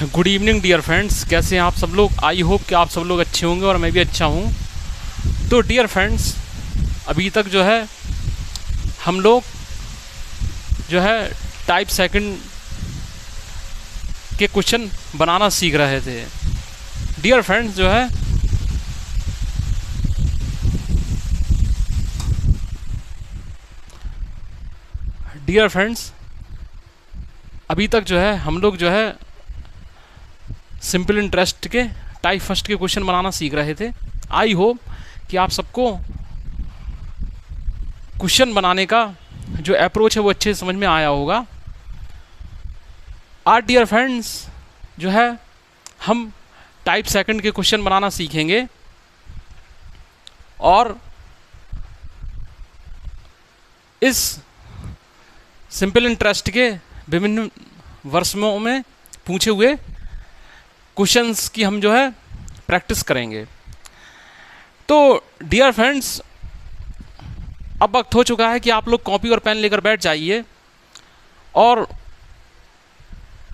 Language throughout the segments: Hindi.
गुड इवनिंग डियर फ्रेंड्स, कैसे हैं आप सब लोग। आई होप कि आप सब लोग अच्छे होंगे और मैं भी अच्छा हूं। तो डियर फ्रेंड्स, अभी तक जो है हम लोग जो है टाइप सेकंड के क्वेश्चन बनाना सीख रहे थे। डियर फ्रेंड्स जो है अभी तक जो है हम लोग जो है सिंपल इंटरेस्ट के टाइप फर्स्ट के क्वेश्चन बनाना सीख रहे थे। आई होप कि आप सबको क्वेश्चन बनाने का जो अप्रोच है वो अच्छे समझ में आया होगा। आज डियर फ्रेंड्स जो है हम टाइप सेकंड के क्वेश्चन बनाना सीखेंगे और इस सिंपल इंटरेस्ट के विभिन्न वर्षों में पूछे हुए क्वेश्चंस की हम जो है प्रैक्टिस करेंगे। तो डियर फ्रेंड्स, अब वक्त हो चुका है कि आप लोग कॉपी और पेन लेकर बैठ जाइए और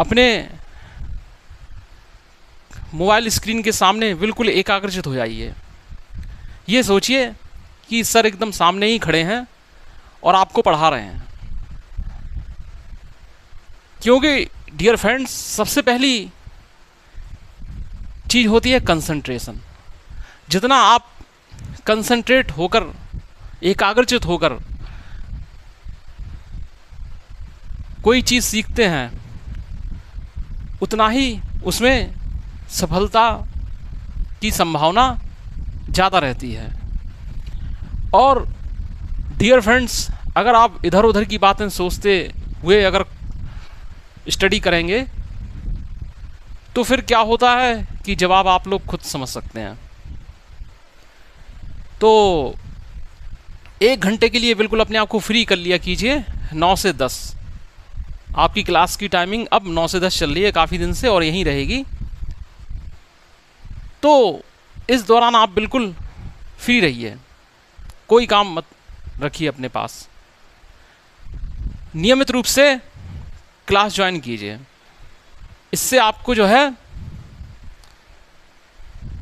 अपने मोबाइल स्क्रीन के सामने बिल्कुल एकाग्रचित हो जाइए। ये सोचिए कि सर एकदम सामने ही खड़े हैं और आपको पढ़ा रहे हैं, क्योंकि डियर फ्रेंड्स सबसे पहली चीज़ होती है कंसंट्रेशन। जितना आप कंसंट्रेट होकर, एकाग्रचित होकर कोई चीज़ सीखते हैं, उतना ही उसमें सफलता की संभावना ज़्यादा रहती है। और डियर फ्रेंड्स, अगर आप इधर उधर की बातें सोचते हुए अगर स्टडी करेंगे तो फिर क्या होता है कि जवाब आप लोग खुद समझ सकते हैं। तो 1 घंटे के लिए बिल्कुल अपने आप को फ्री कर लिया कीजिए। 9 से 10 आपकी क्लास की टाइमिंग अब 9 से 10 चल रही है काफ़ी दिन से और यहीं रहेगी। तो इस दौरान आप बिल्कुल फ्री रहिए, कोई काम मत रखिए अपने पास। नियमित रूप से क्लास ज्वाइन कीजिए। इससे आपको जो है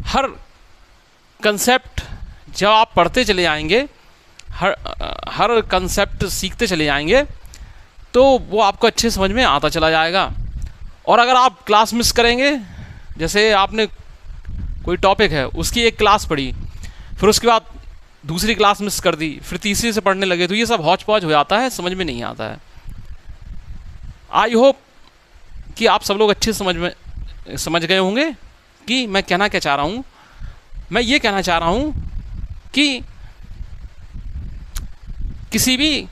हर कंसेप्ट जब आप पढ़ते चले जाएंगे, हर कंसेप्ट सीखते चले जाएंगे, तो वो आपको अच्छे समझ में आता चला जाएगा। और अगर आप क्लास मिस करेंगे, जैसे आपने कोई टॉपिक है उसकी एक क्लास पढ़ी, फिर उसके बाद दूसरी क्लास मिस कर दी, फिर तीसरी से पढ़ने लगे, तो ये सब हौच पौच हो जाता है, समझ में नहीं आता है। आई होप कि आप सब लोग अच्छे समझ गए होंगे कि मैं कहना क्या चाह रहा हूँ। मैं ये कहना चाह रहा हूँ कि किसी भी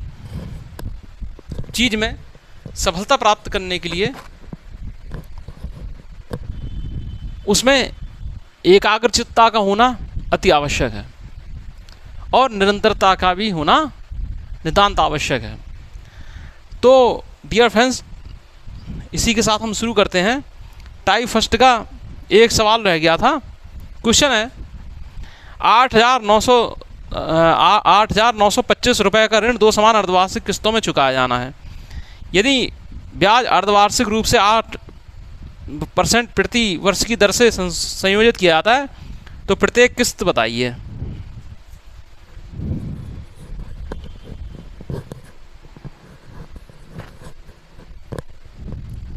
चीज़ में सफलता प्राप्त करने के लिए उसमें एकाग्रचित्ता का होना अति आवश्यक है और निरंतरता का भी होना नितांत आवश्यक है। तो डियर फ्रेंड्स, इसी के साथ हम शुरू करते हैं। टाइप फर्स्ट का एक सवाल रह गया था। क्वेश्चन है 8,925 रुपये का ऋण 2 समान अर्धवार्षिक किस्तों में चुकाया जाना है। यदि ब्याज अर्धवार्षिक रूप से 8% प्रति वर्ष की दर से संयोजित किया जाता है तो प्रत्येक किस्त बताइए।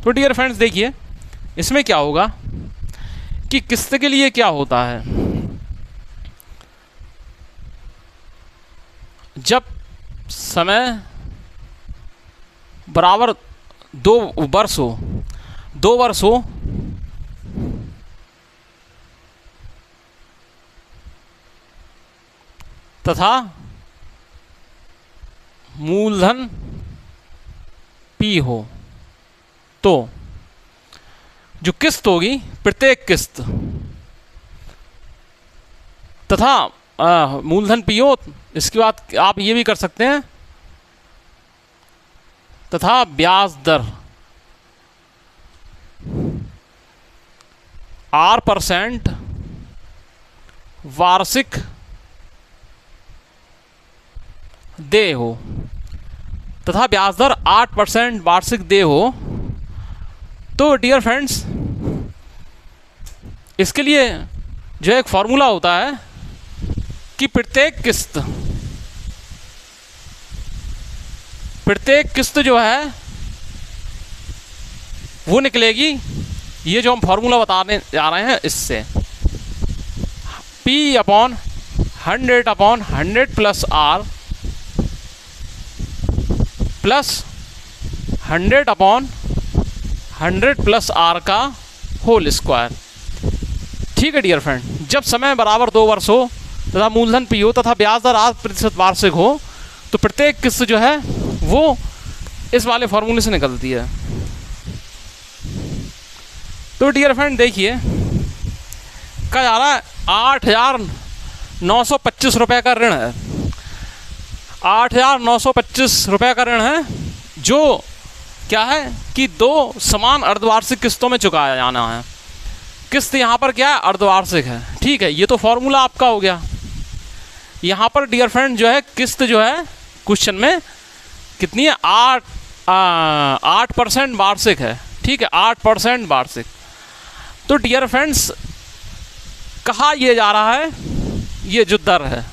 तो डियर फ्रेंड्स देखिए, इसमें क्या होगा कि किस्त के लिए क्या होता है, जब समय बराबर 2 वर्ष हो तथा मूलधन P हो, तो जो किस्त होगी प्रत्येक किस्त तथा मूलधन P हो, इसके बाद आप ये भी कर सकते हैं तथा ब्याज दर R% वार्षिक देय हो तथा ब्याज दर 8% वार्षिक देय हो, तो डियर फ्रेंड्स इसके लिए जो एक फॉर्मूला होता है कि प्रत्येक किस्त जो है वो निकलेगी, ये जो हम फॉर्मूला बताने जा रहे हैं इससे, P/100/100 plus R plus 100/100 plus R का होल स्क्वायर। ठीक है डियर फ्रेंड, जब समय बराबर 2 वर्ष हो तथा मूलधन P हो तथा ब्याज दर 8% वार्षिक हो तो प्रत्येक किस्त जो है वो इस वाले फॉर्मूले से निकलती है। तो डियर फ्रेंड देखिए, कहा जा रहा है 8,925 रुपये का ऋण है, 8,925 रुपये का ऋण है, जो क्या है कि 2 समान अर्धवार्षिक किस्तों में चुकाया जाना है। किस्त यहाँ पर क्या है, अर्धवार्षिक है। ठीक है, ये तो फॉर्मूला आपका हो गया। यहाँ पर डियर फ्रेंड जो है किस्त जो है क्वेश्चन में कितनी है, 8% वार्षिक है। ठीक है, 8% वार्षिक। तो डियर फ्रेंड्स कहा यह जा रहा है, ये जो दर है,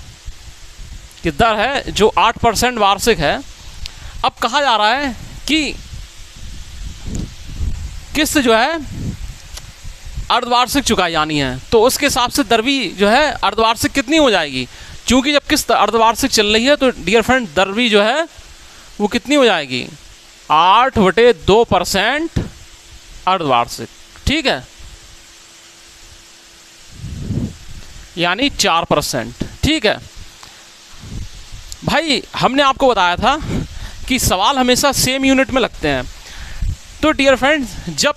कि दर है जो 8% वार्षिक है। अब कहा जा रहा है कि किस्त जो है अर्धवार्षिक चुकाई जानी है, तो उसके हिसाब से दर भी जो है अर्धवार्षिक कितनी हो जाएगी। क्योंकि जब किस्त अर्धवार्षिक चल रही है तो डियर फ्रेंड दर भी जो है वो कितनी हो जाएगी, 8/2% अर्धवार्षिक। ठीक है, यानी 4%। ठीक है भाई, हमने आपको बताया था कि सवाल हमेशा सेम यूनिट में लगते हैं। तो डियर फ्रेंड्स जब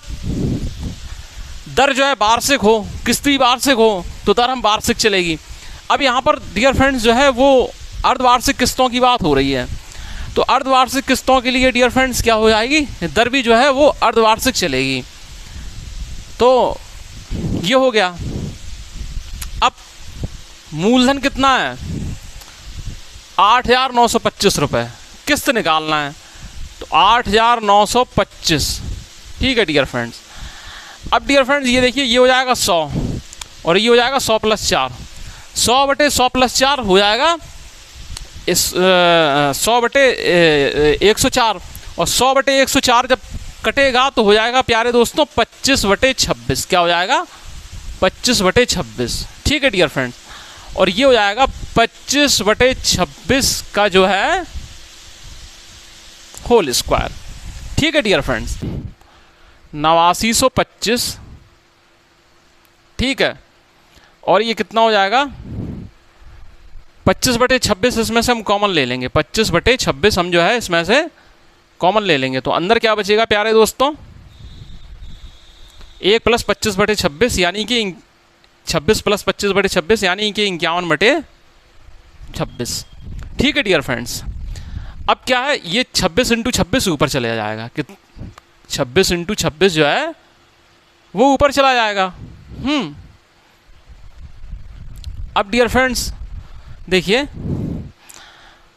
दर जो है वार्षिक हो, किस्त भी वार्षिक हो, तो दर हम वार्षिक चलेगी। अब यहाँ पर डियर फ्रेंड्स जो है वो अर्धवार्षिक किस्तों की बात हो रही है, तो अर्धवार्षिक किस्तों के लिए डियर फ्रेंड्स क्या हो जाएगी, दर भी जो है वो अर्धवार्षिक चलेगी। तो ये हो गया। अब मूलधन कितना है, 8,925 रुपये, किस्त निकालना है तो 8,925। ठीक है डियर फ्रेंड्स, अब डियर फ्रेंड्स ये देखिए, ये हो जाएगा 100 और ये हो जाएगा 100 + 4, 100/100 + 4 हो जाएगा इस 100/104, और 100/104 जब कटेगा तो हो जाएगा प्यारे दोस्तों 25/26। क्या हो जाएगा, 25/26। ठीक है डियर फ्रेंड्स, और ये हो जाएगा 25/26 का जो है होल स्क्वायर। ठीक है डियर फ्रेंड्स, 8925। ठीक है, और ये कितना हो जाएगा, 25/26 इसमें से हम कॉमन ले लेंगे, 25/26 हम जो है इसमें से कॉमन ले लेंगे, तो अंदर क्या बचेगा प्यारे दोस्तों, 1 + 25/26 यानी कि 26 + 25/26 यानी कि 51/26। ठीक है डियर फ्रेंड्स, अब क्या है, ये 26 × 26 ऊपर चला जाएगा, कि 26 × 26 जो है वो ऊपर चला जाएगा। अब डियर फ्रेंड्स देखिए,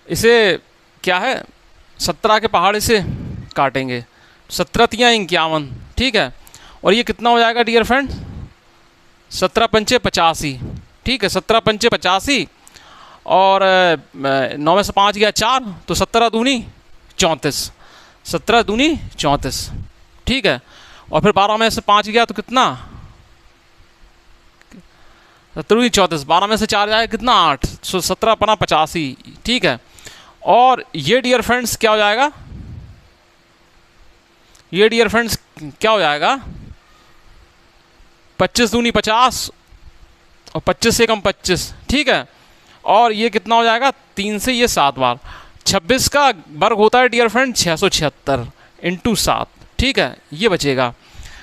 इसे क्या है 17 के पहाड़े से काटेंगे, 17 × 3 = 51। ठीक है, और ये कितना हो जाएगा डियर फ्रेंड्स, 17 × 5 = 85। ठीक है, 17 × 5 = 85, और 9 में से 5 गया 4, तो 17 दूनी 34, 17 दूनी 34। ठीक है, और फिर 12 में से 5 गया तो कितना, 17 दूनी 34, 12 में से 4 जाएगा कितना, 8, सो 17 × 5 = 85। ठीक है, और ये डियर फ्रेंड्स क्या हो जाएगा, ये डियर फ्रेंड्स क्या हो जाएगा, 25 दूनी 50 और 25 से कम 25। ठीक है, और ये कितना हो जाएगा, 3 से ये 7 बार, 26 का वर्ग होता है डियर फ्रेंड 676 × 7। ठीक है, ये बचेगा,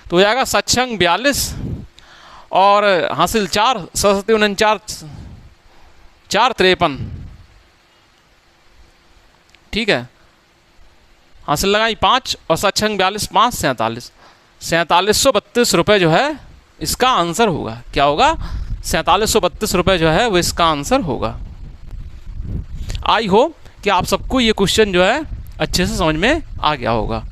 तो हो जाएगा 7×6 = 42, और हासिल 4, 7 × 7 = 49, 4 × 53। ठीक है, हासिल लगाई 5, और 7×6 = 42, 5 × 47, 4732 रुपये जो है इसका आंसर होगा। क्या होगा, 4732 रुपये जो है वो इसका आंसर होगा। आई होप कि आप सबको ये क्वेश्चन जो है अच्छे से समझ में आ गया होगा।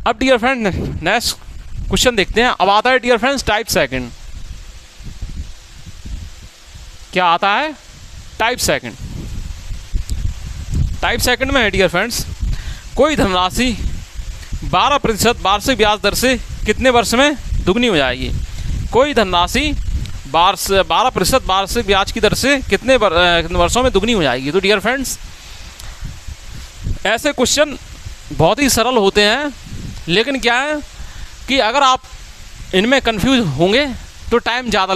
अब डियर फ्रेंड नेक्स्ट क्वेश्चन देखते हैं। अब आता है डियर फ्रेंड्स टाइप सेकंड। क्या आता है? Type second. टाइप सेकंड में है डियर फ्रेंड्स, कोई धनराशि 12% वार्षिक ब्याज दर से कितने वर्ष में दुगनी हो जाएगी? कोई धनराशि 12% वार्षिक ब्याज की दर से कितने वर्षों में दुगनी हो जाएगी? तो डियर फ्रेंड्स ऐसे क्वेश्चन बहुत ही सरल होते हैं, लेकिन क्या है कि अगर आप इनमें कंफ्यूज होंगे तो टाइम ज़्यादा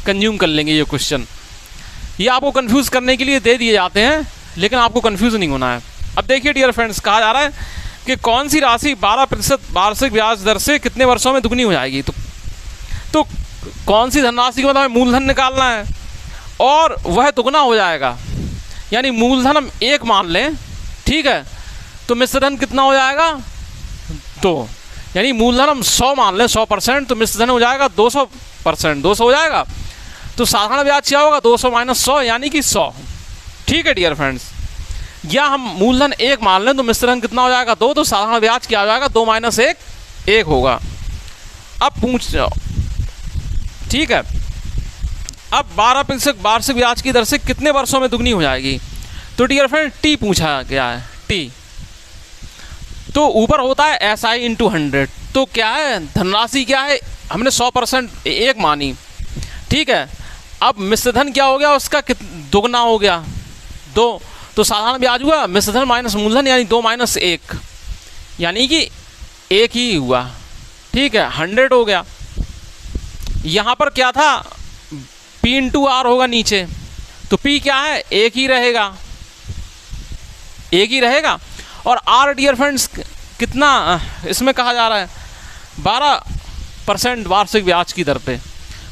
कंज्यूम कर लेंगे। ये क्वेश्चन ये आपको कंफ्यूज करने के लिए दे दिए जाते हैं, लेकिन आपको कंफ्यूज नहीं होना है। अब देखिए डियर फ्रेंड्स, कहा जा रहा है कि कौन सी राशि 12% वार्षिक ब्याज दर से कितने वर्षों में दुगनी हो जाएगी? तो कौन सी धनराशि का मतलब मूलधन निकालना है और वह दुगना हो जाएगा, यानी मूलधन हम 1 मान लें, ठीक है, तो मिश्रधन कितना हो जाएगा? 2। यानी मूलधन हम 100 मान लें, 100%, तो मिश्रधन हो जाएगा 200%, 200 हो जाएगा। तो साधारण ब्याज क्या होगा? 200 माइनस 100 यानी कि 100। ठीक है डियर फ्रेंड्स, या हम मूलधन 1 मान लें तो मिश्रधन कितना हो जाएगा? 2, तो साधारण ब्याज क्या हो जाएगा? 2 माइनस 1 1 होगा। अब पूछ, ठीक है, अब 12% वार्षिक ब्याज की दर से कितने वर्षों में दुगनी हो जाएगी? तो डियर फ्रेंड टी पूछा गया है, टी। तो ऊपर होता है SI इंटू 100। तो क्या है धनराशि, क्या है, हमने 100% 1 मानी, ठीक है। अब मिश्रधन क्या हो गया उसका? दुगना हो गया 2, तो साधारण ब्याज हुआ मिश्रधन माइनस मूलधन यानी 2 माइनस 1 यानी कि 1 ही हुआ, ठीक है, 100 हो गया। यहाँ पर क्या था? P इंटू R होगा नीचे, तो P क्या है? 1 ही रहेगा, 1 ही रहेगा। और R डियर फ्रेंड्स कितना इसमें कहा जा रहा है? 12% वार्षिक ब्याज की दर पे,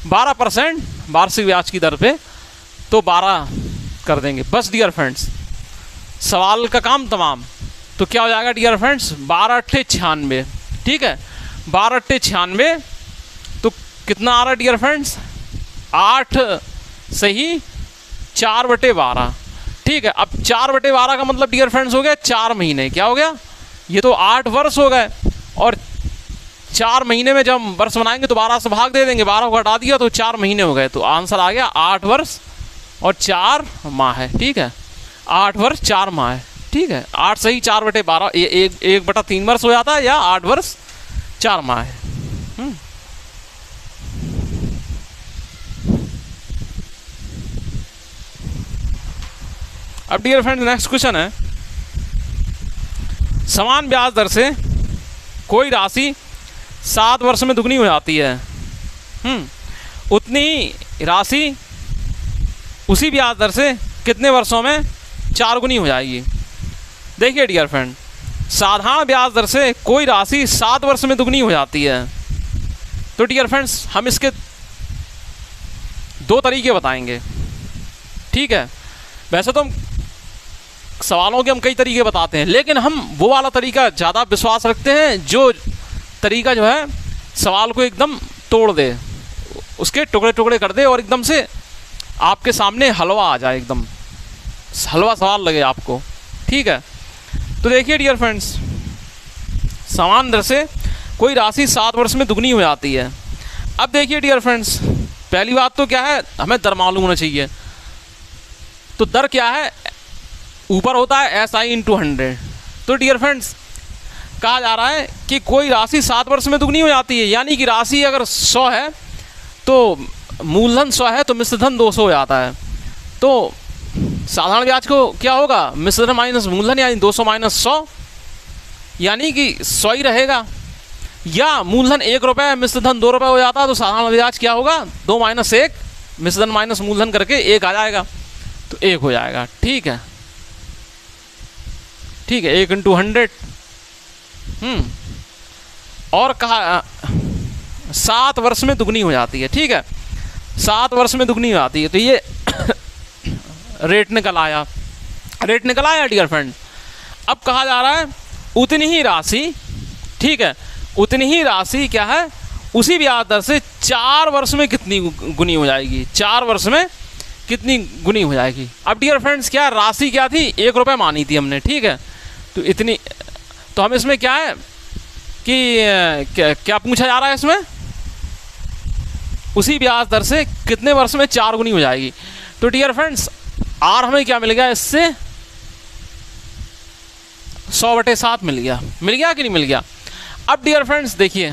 12% वार्षिक ब्याज की दर पे, तो 12 कर देंगे बस डियर फ्रेंड्स, सवाल का काम तमाम। तो क्या हो जाएगा डियर फ्रेंड्स? 12 अट्ठे 96, ठीक है, 12 अट्ठे 96। तो कितना आ रहा है डियर फ्रेंड्स? 8 सही 4/12, ठीक है। अब 4/12 का मतलब डियर फ्रेंड्स हो गया 4 महीने। क्या हो गया? ये तो 8 वर्ष हो गए, और 4 महीने में जब हम वर्ष बनाएंगे तो 12 से भाग दे देंगे, 12 को हटा दिया तो 4 महीने हो गए। तो आंसर आ गया 8 वर्ष और 4 माह है, ठीक है, 8 वर्ष 4 माह है, ठीक है। 8 सही 4/12 1/3 वर्ष हो जाता है, या 8 वर्ष 4 माह है। अब डियर फ्रेंड्स नेक्स्ट क्वेश्चन है, समान ब्याज दर से कोई राशि 7 वर्ष में दुगनी हो जाती है, उतनी राशि उसी ब्याज दर से कितने वर्षों में 4 गुनी हो जाएगी? देखिए डियर फ्रेंड, साधारण ब्याज दर से कोई राशि 7 वर्ष में दुगनी हो जाती है। तो डियर फ्रेंड्स हम इसके 2 तरीके बताएंगे, ठीक है। वैसे तो हम सवालों के हम कई तरीके बताते हैं, लेकिन हम वो वाला तरीका ज़्यादा विश्वास रखते हैं जो तरीका जो है सवाल को एकदम तोड़ दे, उसके टुकड़े टुकड़े कर दे और एकदम से आपके सामने हलवा आ जाए, एकदम हलवा सवाल लगे आपको, ठीक है। तो देखिए डियर फ्रेंड्स, समान दर से कोई राशि 7 वर्ष में दुगनी हो जाती है। अब देखिए डियर फ्रेंड्स, पहली बात तो क्या है, हमें दर मालूम होना चाहिए। तो दर क्या है? ऊपर होता है SI इंटू 100। तो डियर फ्रेंड्स कहा जा रहा है कि कोई राशि 7 वर्ष में दुगनी हो जाती है, यानी कि राशि अगर 100 है तो मूलधन 100 है तो मिश्रधन 200 हो जाता है। तो साधारण ब्याज को क्या होगा? मिश्रधन माइनस मूलधन यानी 200 माइनस 100 यानी कि 100 ही रहेगा। या मूलधन 1 रुपये मिश्रधन 2 रुपये हो जाता है, तो साधारण ब्याज क्या होगा? 2 माइनस 1 मिश्रधन माइनस मूलधन करके 1 आ जाएगा, तो 1 हो जाएगा, ठीक है, ठीक है, 1 इंटू 100। और कहा 7 वर्ष में दुगनी हो जाती है, ठीक है, 7 वर्ष में दुगनी हो जाती है। तो ये रेट निकल आया, रेट निकल आया डियर फ्रेंड। अब कहा जा रहा है उतनी ही राशि, ठीक है, उतनी ही राशि क्या है? उसी ब्याज दर से 4 वर्ष में कितनी गुनी हो जाएगी? 4 वर्ष में कितनी गुनी हो जाएगी? अब डियर फ्रेंड्स क्या राशि क्या थी? 1 रुपये मानी थी हमने, ठीक है। तो इतनी, तो हम इसमें क्या है कि क्या पूछा जा रहा है इसमें, उसी ब्याज दर से कितने वर्ष में 4 गुनी हो जाएगी। तो डियर फ्रेंड्स आर हमें क्या मिल गया, इससे 100/7 मिल गया कि नहीं मिल गया। अब डियर फ्रेंड्स देखिए,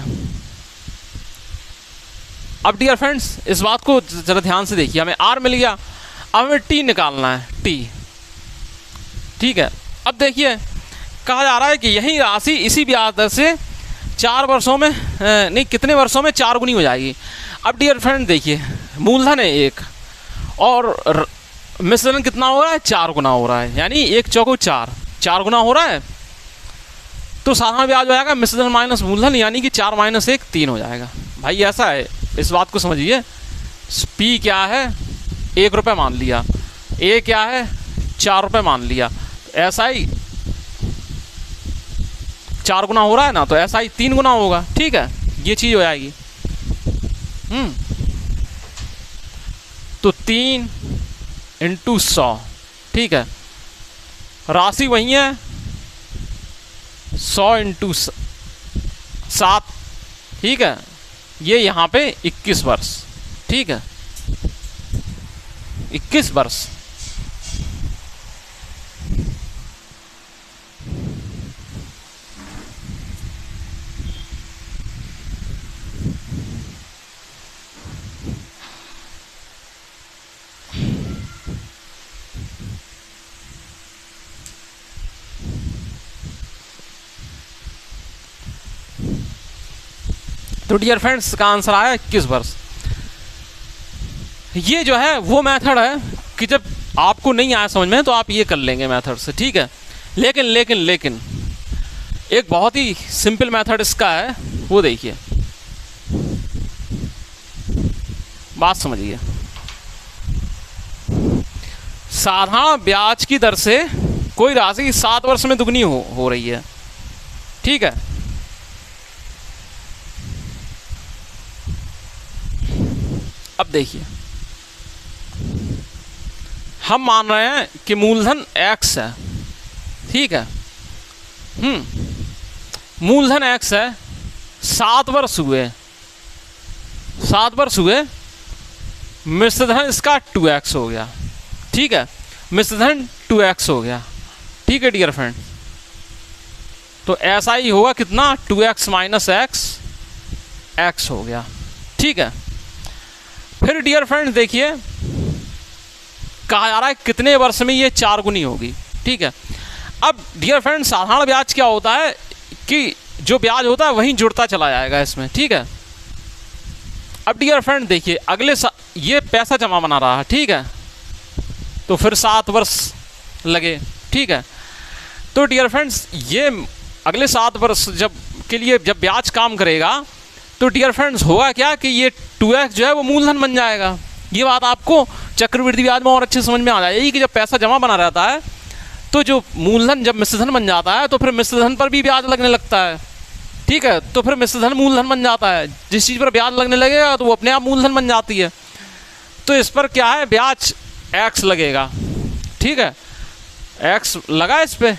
अब डियर फ्रेंड्स इस बात को जरा ध्यान से देखिए, हमें आर मिल गया, अब हमें टी निकालना है, टी, ठीक है। अब देखिए कहा जा रहा है कि यही राशि इसी ब्याज दर से 4 वर्षों में नहीं कितने वर्षों में 4 गुनी हो जाएगी। अब डियर फ्रेंड देखिए, मूलधन है 1 और मिश्रण कितना हो रहा है, 4 गुना हो रहा है, यानी 1 चौको 4 गुना हो रहा है। तो साधारण ब्याज हो जाएगा मिश्रण माइनस मूलधन, यानी कि 4 - 1 3 हो जाएगा। भाई ऐसा है, इस बात को समझिए। पी क्या है, 1 रुपये मान लिया, ए क्या है 4 रुपये मान लिया, ऐसा ही 4 गुना हो रहा है ना, तो ऐसा ही 3 गुना होगा, ठीक है, ये चीज़ हो जाएगी। तो 3 × 100, ठीक है, राशि वही है 100 × 7, ठीक है, ये यहाँ पे 21 वर्ष, ठीक है, 21 वर्ष। तो डियर फ्रेंड्स का आंसर आया 21 वर्ष। ये जो है वो मेथड है कि जब आपको नहीं आया समझ में तो आप ये कर लेंगे मेथड से, ठीक है। लेकिन लेकिन लेकिन एक बहुत ही सिंपल मेथड इसका है, वो देखिए, बात समझिए। साधारण ब्याज की दर से कोई राशि 7 वर्ष में दुगनी हो रही है, ठीक है। अब देखिए, हम मान रहे हैं कि मूलधन x है, ठीक है, मूलधन x है, 7 वर्ष हुए, 7 वर्ष हुए, मिश्रधन इसका 2x हो गया, ठीक है, मिश्रधन 2x हो गया, ठीक है डियर फ्रेंड। तो ऐसा ही होगा कितना, 2x - x, x हो गया, ठीक है। फिर डियर फ्रेंड्स देखिए, कहा जा रहा है कितने वर्ष में ये 4 गुनी होगी, ठीक है। अब डियर फ्रेंड्स साधारण ब्याज क्या होता है कि जो ब्याज होता है वहीं जुड़ता चला जाएगा इसमें, ठीक है। अब डियर फ्रेंड देखिए, अगले ये पैसा जमा बना रहा है, ठीक है, तो फिर 7 वर्ष लगे, ठीक है। तो डियर फ्रेंड्स ये अगले 7 वर्ष के लिए जब ब्याज काम करेगा तो डियर फ्रेंड्स होगा क्या कि ये 2x जो है वो मूलधन बन जाएगा। ये बात आपको चक्रवृद्धि ब्याज में और अच्छे समझ में आ जाएगी कि जब पैसा जमा बना रहता है तो जो मूलधन जब मिश्रधन बन जाता है तो फिर मिश्रधन पर भी ब्याज लगने लगता है, ठीक है। तो फिर मिश्रधन मूलधन बन जाता है, जिस चीज़ पर ब्याज लगने लगेगा तो वो अपने आप मूलधन बन जाती है। तो इस पर क्या है, ब्याज x लगेगा, ठीक है, x लगा इस पर,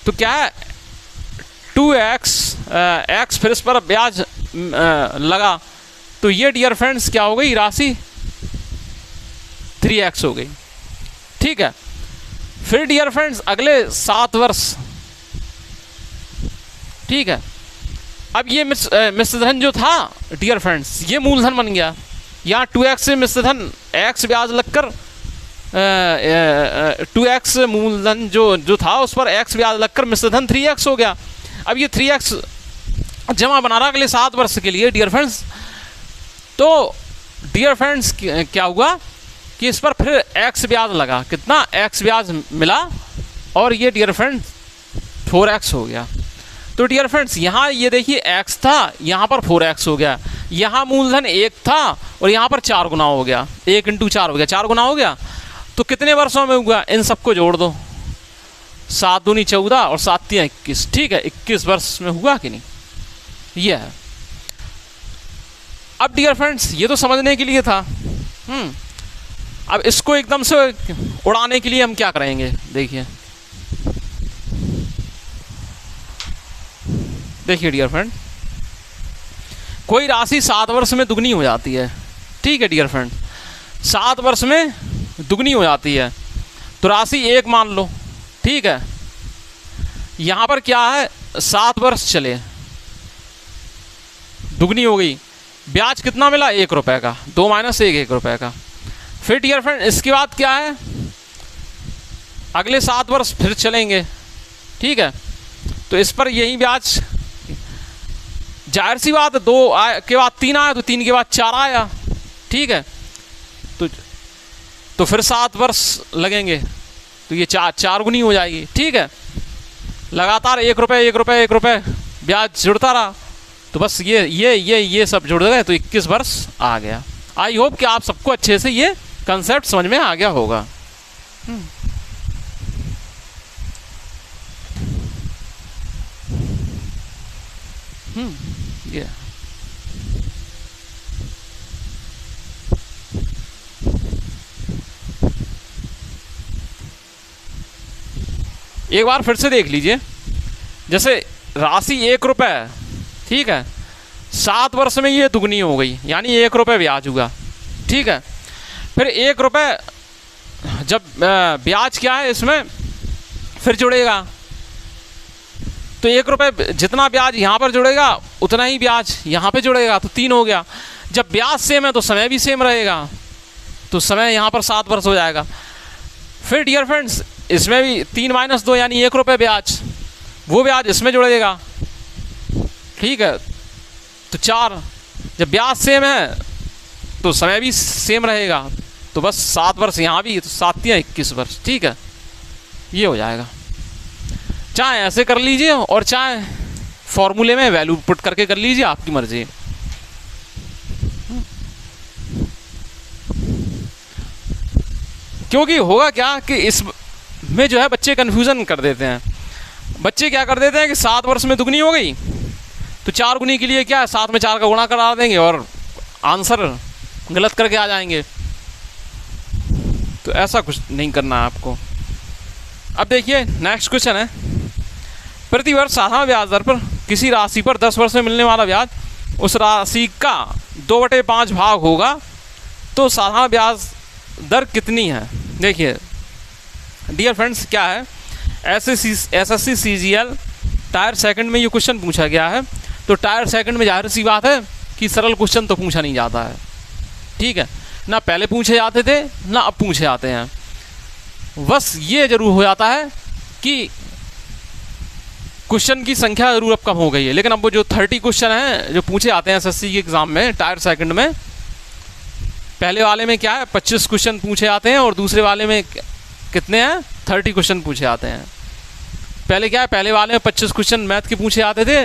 तो क्या है 2x x, फिर इस पर ब्याज लगा, तो ये डियर फ्रेंड्स क्या हो गई, राशि 3x हो गई, ठीक है। फिर डियर फ्रेंड्स अगले 7 वर्ष, ठीक है। अब ये मिश्रधन जो था डियर फ्रेंड्स ये मूलधन बन गया, यहाँ 2x से मिश्रधन x ब्याज लगकर 2x मूलधन जो था उस पर x ब्याज लगकर मिश्रधन 3x हो गया। अब ये 3x जमा बना रहा अगले 7 वर्ष के लिए डियर फ्रेंड्स। तो डियर फ्रेंड्स क्या हुआ कि इस पर फिर x ब्याज लगा, कितना x ब्याज मिला, और ये डियर फ्रेंड्स 4x हो गया। तो डियर फ्रेंड्स यहाँ ये देखिए x था, यहाँ पर 4x हो गया, यहाँ मूलधन 1 था और यहाँ पर 4 गुना हो गया, 1 × 4 हो गया, 4 गुना हो गया। तो कितने वर्षों में हुआ, इन सबको जोड़ दो, 7 दूनी 14 और 7 तिया 21, ठीक है, 21 वर्ष में हुआ कि नहीं, ये है। अब डियर फ्रेंड्स ये तो समझने के लिए था, अब इसको एकदम से उड़ाने के लिए हम क्या करेंगे, देखिए देखिए डियर फ्रेंड, कोई राशि 7 वर्ष में दुगनी हो जाती है। ठीक है डियर फ्रेंड, 7 वर्ष में दुगनी हो जाती है, तो राशि 1 मान लो। ठीक है, यहाँ पर क्या है, 7 वर्ष चले, दुगनी हो गई, ब्याज कितना मिला, 1 रुपये का, 2 माइनस 1, 1 रुपये का। फिर डियर फ्रेंड इसके बाद क्या है, अगले 7 वर्ष फिर चलेंगे। ठीक है, तो इस पर यही ब्याज, जाहिर सी बात है, 2 के बाद 3 आया तो 3 के बाद 4 आया। ठीक है, तो फिर 7 वर्ष लगेंगे, तो ये 4 गुनी हो जाएगी। ठीक है, लगातार 1 रुपये 1 रुपये 1 रुपये ब्याज जुड़ता रहा, तो बस ये सब जुड़ गए, तो 21 वर्ष आ गया। आई होप कि आप सबको अच्छे से ये कंसेप्ट समझ में आ गया होगा। ये एक बार फिर से देख लीजिए, जैसे राशि 1 रुपये, ठीक है, 7 वर्ष में ये दुगनी हो गई, यानी 1 रुपये ब्याज हुआ। ठीक है, फिर 1 रुपये जब ब्याज क्या है इसमें फिर जुड़ेगा, तो 1 रुपये जितना ब्याज यहाँ पर जुड़ेगा उतना ही ब्याज यहाँ पे जुड़ेगा, तो 3 हो गया। जब ब्याज सेम है तो समय भी सेम रहेगा, तो समय यहाँ पर 7 वर्ष हो जाएगा। फिर डियर फ्रेंड्स इसमें भी 3 माइनस 2 यानी 1 रुपये ब्याज, वो ब्याज इसमें जुड़ेगा। ठीक है, तो 4, जब ब्याज सेम है तो समय भी सेम रहेगा, तो बस 7 वर्ष यहाँ भी, तो 7 या 21 वर्ष। ठीक है, ये हो जाएगा। चाहे ऐसे कर लीजिए और चाहे फॉर्मूले में वैल्यू पुट करके कर लीजिए, आपकी मर्जी। क्योंकि होगा क्या कि इस में जो है बच्चे कन्फ्यूज़न कर देते हैं। बच्चे क्या कर देते हैं कि 7 वर्ष में दुगनी हो गई, तो 4 गुनी के लिए क्या है, 7 में 4 का गुणा करा देंगे और आंसर गलत करके आ जाएंगे। तो ऐसा कुछ नहीं करना है आपको। अब देखिए नेक्स्ट क्वेश्चन है, प्रति वर्ष साधारण ब्याज दर पर किसी राशि पर 10 वर्ष में मिलने वाला ब्याज उस राशि का 2/5 भाग होगा, तो साधारण ब्याज दर कितनी है। देखिए डियर फ्रेंड्स क्या है, SSC CGL टायर सेकंड में ये क्वेश्चन पूछा गया है, तो टायर सेकंड में जाहिर सी बात है कि सरल क्वेश्चन तो पूछा नहीं जाता है। ठीक है, ना पहले पूछे जाते थे ना अब पूछे जाते हैं। बस ये जरूर हो जाता है कि क्वेश्चन की संख्या जरूर अब कम हो गई है, लेकिन अब वो जो 30 क्वेश्चन हैं जो पूछे जाते हैं SSC के एग्ज़ाम में टायर सेकंड में, पहले वाले में क्या है 25 क्वेश्चन पूछे जाते हैं और दूसरे वाले में कितने हैं 30 क्वेश्चन पूछे जाते हैं। पहले क्या है, पहले वाले में 25 क्वेश्चन मैथ के पूछे जाते थे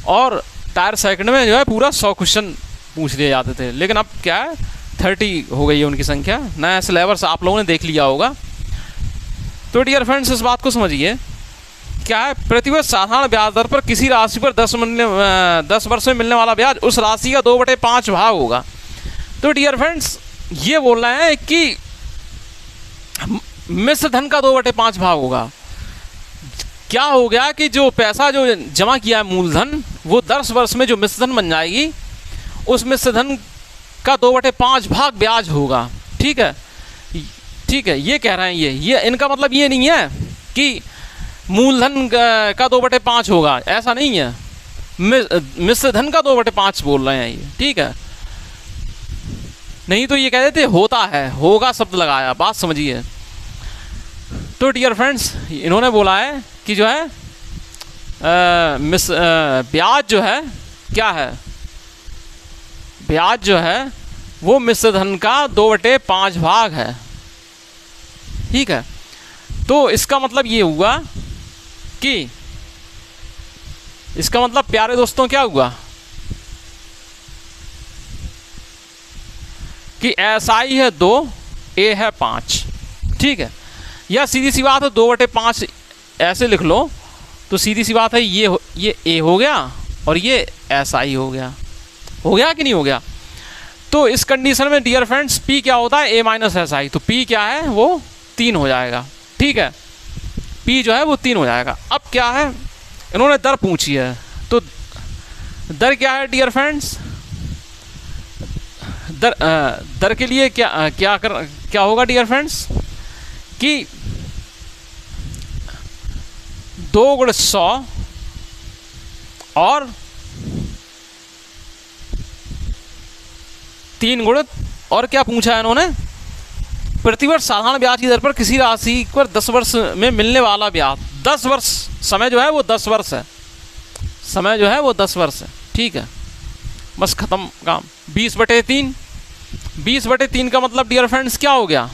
और टायर सेकंड में जो है पूरा 100 क्वेश्चन पूछ लिए जाते थे, लेकिन अब क्या है 30 हो गई है उनकी संख्या। नया सिलेबस आप लोगों ने देख लिया होगा। तो डियर फ्रेंड्स इस बात को समझिए, क्या है, प्रतिवर्ष साधारण ब्याज दर पर किसी राशि पर 10 वर्ष में मिलने वाला ब्याज उस राशि का 2/5 भाग होगा। तो डियर फ्रेंड्स ये बोल रहे हैं कि मिश्र धन का 2/5 भाग होगा। क्या हो गया कि जो पैसा जो जमा किया है मूलधन, वो 10 वर्ष में जो मिश्र धन बन जाएगी, उस मिश्र धन का 2/5 भाग ब्याज होगा। ठीक है, ठीक है, ये कह रहे हैं ये इनका मतलब ये नहीं है कि मूलधन का 2/5 होगा, ऐसा नहीं है, मिश्र धन का 2/5 बोल रहे हैं ये। ठीक है, नहीं तो ये कह देते होता है, होगा शब्द लगाया, बात समझिए। तो डियर फ्रेंड्स इन्होंने बोला है कि जो है ब्याज जो है क्या है, ब्याज जो है वो मिश्र धन का 2/5 भाग है। ठीक है, तो इसका मतलब ये हुआ कि इसका मतलब प्यारे दोस्तों क्या हुआ कि SI है 2, A है 5। ठीक है, या सीधी सी बात है 2/5 ऐसे लिख लो, तो सीधी सी बात है ये A हो गया और ये SI हो गया कि नहीं हो गया। तो इस कंडीशन में डियर फ्रेंड्स P क्या होता है, A माइनस SI, तो P क्या है वो 3 हो जाएगा। ठीक है, P जो है वो 3 हो जाएगा। अब क्या है, इन्होंने दर पूछी है, तो दर क्या है डियर फ्रेंड्स? दर के लिए क्या होगा डियर फ्रेंड्स कि 2 × 100 और 3 × और क्या पूछा है इन्होंने? प्रतिवर्ष साधारण ब्याज की दर पर किसी राशि पर 10 वर्ष में मिलने वाला ब्याज। 10 वर्ष, समय जो है वो 10 वर्ष है, समय जो है वो 10 वर्ष है। ठीक है, बस खत्म काम। 20/3, 20/3 का मतलब डियर फ्रेंड्स क्या हो गया?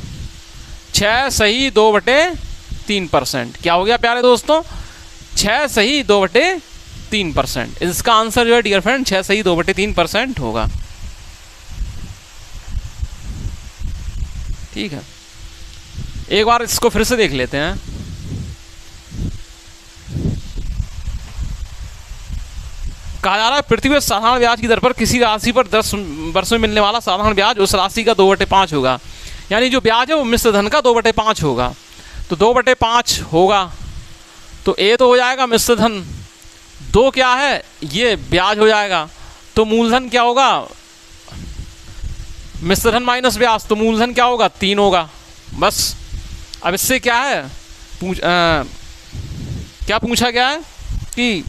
6 सही 2/3%। क्या हो गया प्यारे दोस्तों? 6 सही 2/3%। इसका आंसर जो है डियर फ्रेंड 6 सही 2/3% होगा। ठीक है, एक बार इसको फिर से देख लेते हैं। कहा जा रहा है पृथ्वी पर साधारण ब्याज की दर पर किसी राशि पर 10 वर्ष में मिलने वाला साधारण ब्याज उस राशि का 2/5 होगा। यानी जो ब्याज है वो मिश्र धन का 2/5 होगा। तो 2/5 होगा तो ए तो हो जाएगा मिश्र धन, 2 क्या है? ये ब्याज हो जाएगा। तो मूलधन क्या होगा? मिश्र धन माइनस ब्याज, तो मूलधन क्या होगा? 3 होगा। बस अब इससे क्या है क्या पूछा गया है कि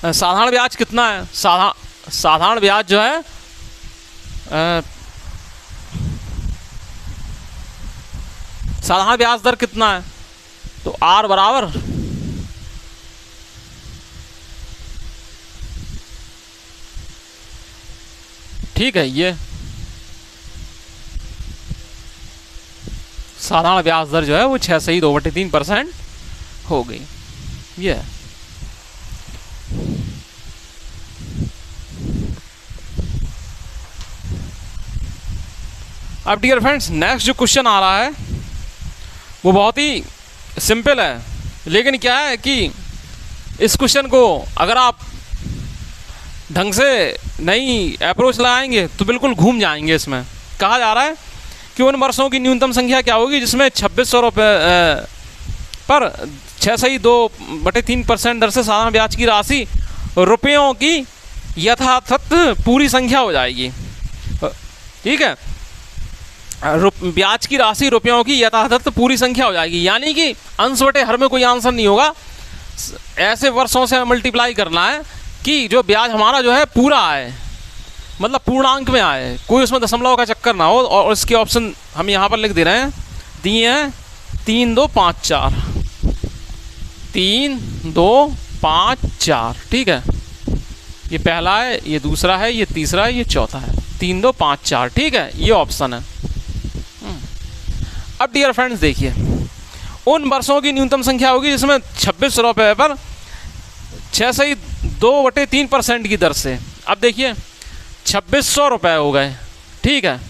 साधारण ब्याज कितना है? साधारण ब्याज जो है साधारण ब्याज दर कितना है? तो R बराबर ठीक है, ये साधारण ब्याज दर जो है वो 6 सही 2/3% हो गई। ये अब डियर फ्रेंड्स नेक्स्ट जो क्वेश्चन आ रहा है वो बहुत ही सिंपल है, लेकिन क्या है कि इस क्वेश्चन को अगर आप ढंग से नई अप्रोच लगाएंगे तो बिल्कुल घूम जाएंगे। इसमें कहा जा रहा है कि उन वर्षों की न्यूनतम संख्या क्या होगी जिसमें 2600 रुपये पर 6 सही 2/3% दर से साधारण ब्याज की राशि रुपयों की यथातथ पूरी संख्या हो जाएगी। ठीक है, ब्याज की राशि रुपयों की यथातथ पूरी संख्या हो जाएगी। यानी कि अंश बटे हर में कोई आंसर नहीं होगा, ऐसे वर्षों से मल्टीप्लाई करना है कि जो ब्याज हमारा जो है पूरा आए, मतलब पूर्णांक में आए, कोई उसमें दशमलव का चक्कर ना हो। और इसके ऑप्शन हम यहाँ पर लिख दे रहे हैं, दिए हैं 3, 2, 5, 4, 3, 2, 5, 4। ठीक है, ये पहला है, ये दूसरा है, ये तीसरा है, ये चौथा है। 3, 2, 5, 4। ठीक है, ये ऑप्शन है। अब डियर फ्रेंड्स देखिए, उन वर्षों की न्यूनतम संख्या होगी जिसमें 2600 रुपये पर 6 सही 2/3% की दर से। अब देखिए 2600 रुपये हो गए। ठीक है,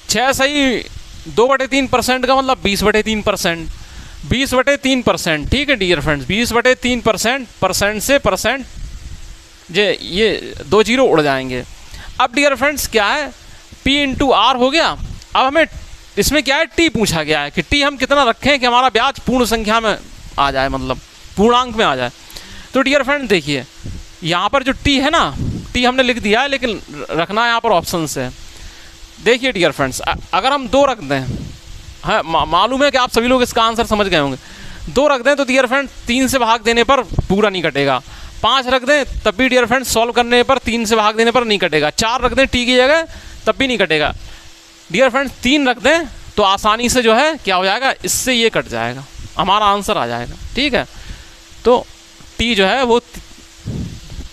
6 सही 2/3% का मतलब 20/3%, 20/3%। ठीक है डियर फ्रेंड्स, 20/3%, परसेंट से परसेंट ये 2 जीरो उड़ जाएंगे। अब डियर फ्रेंड्स क्या है, P × R हो गया। अब हमें इसमें क्या है, T पूछा गया है कि T हम कितना रखें कि हमारा ब्याज पूर्ण संख्या में आ जाए, मतलब पूर्णांक में आ जाए। तो डियर फ्रेंड देखिए, यहाँ पर जो T है ना, T हमने लिख दिया है, लेकिन रखना है यहाँ पर ऑप्शन से। देखिए डियर फ्रेंड्स, अगर हम 2 रख दें, हाँ मालूम है कि आप सभी लोग इसका आंसर समझ गए होंगे। 2 रख दें तो डियर फ्रेंड 3 से भाग देने पर पूरा नहीं कटेगा। 5 रख दें तब भी डियर फ्रेंड सॉल्व करने पर 3 से भाग देने पर नहीं कटेगा। 4 रख दें T की जगह तब भी नहीं कटेगा। डियर फ्रेंड्स 3 रख दें तो आसानी से जो है क्या हो जाएगा, इससे ये कट जाएगा, हमारा आंसर आ जाएगा। ठीक है, तो T जो है वो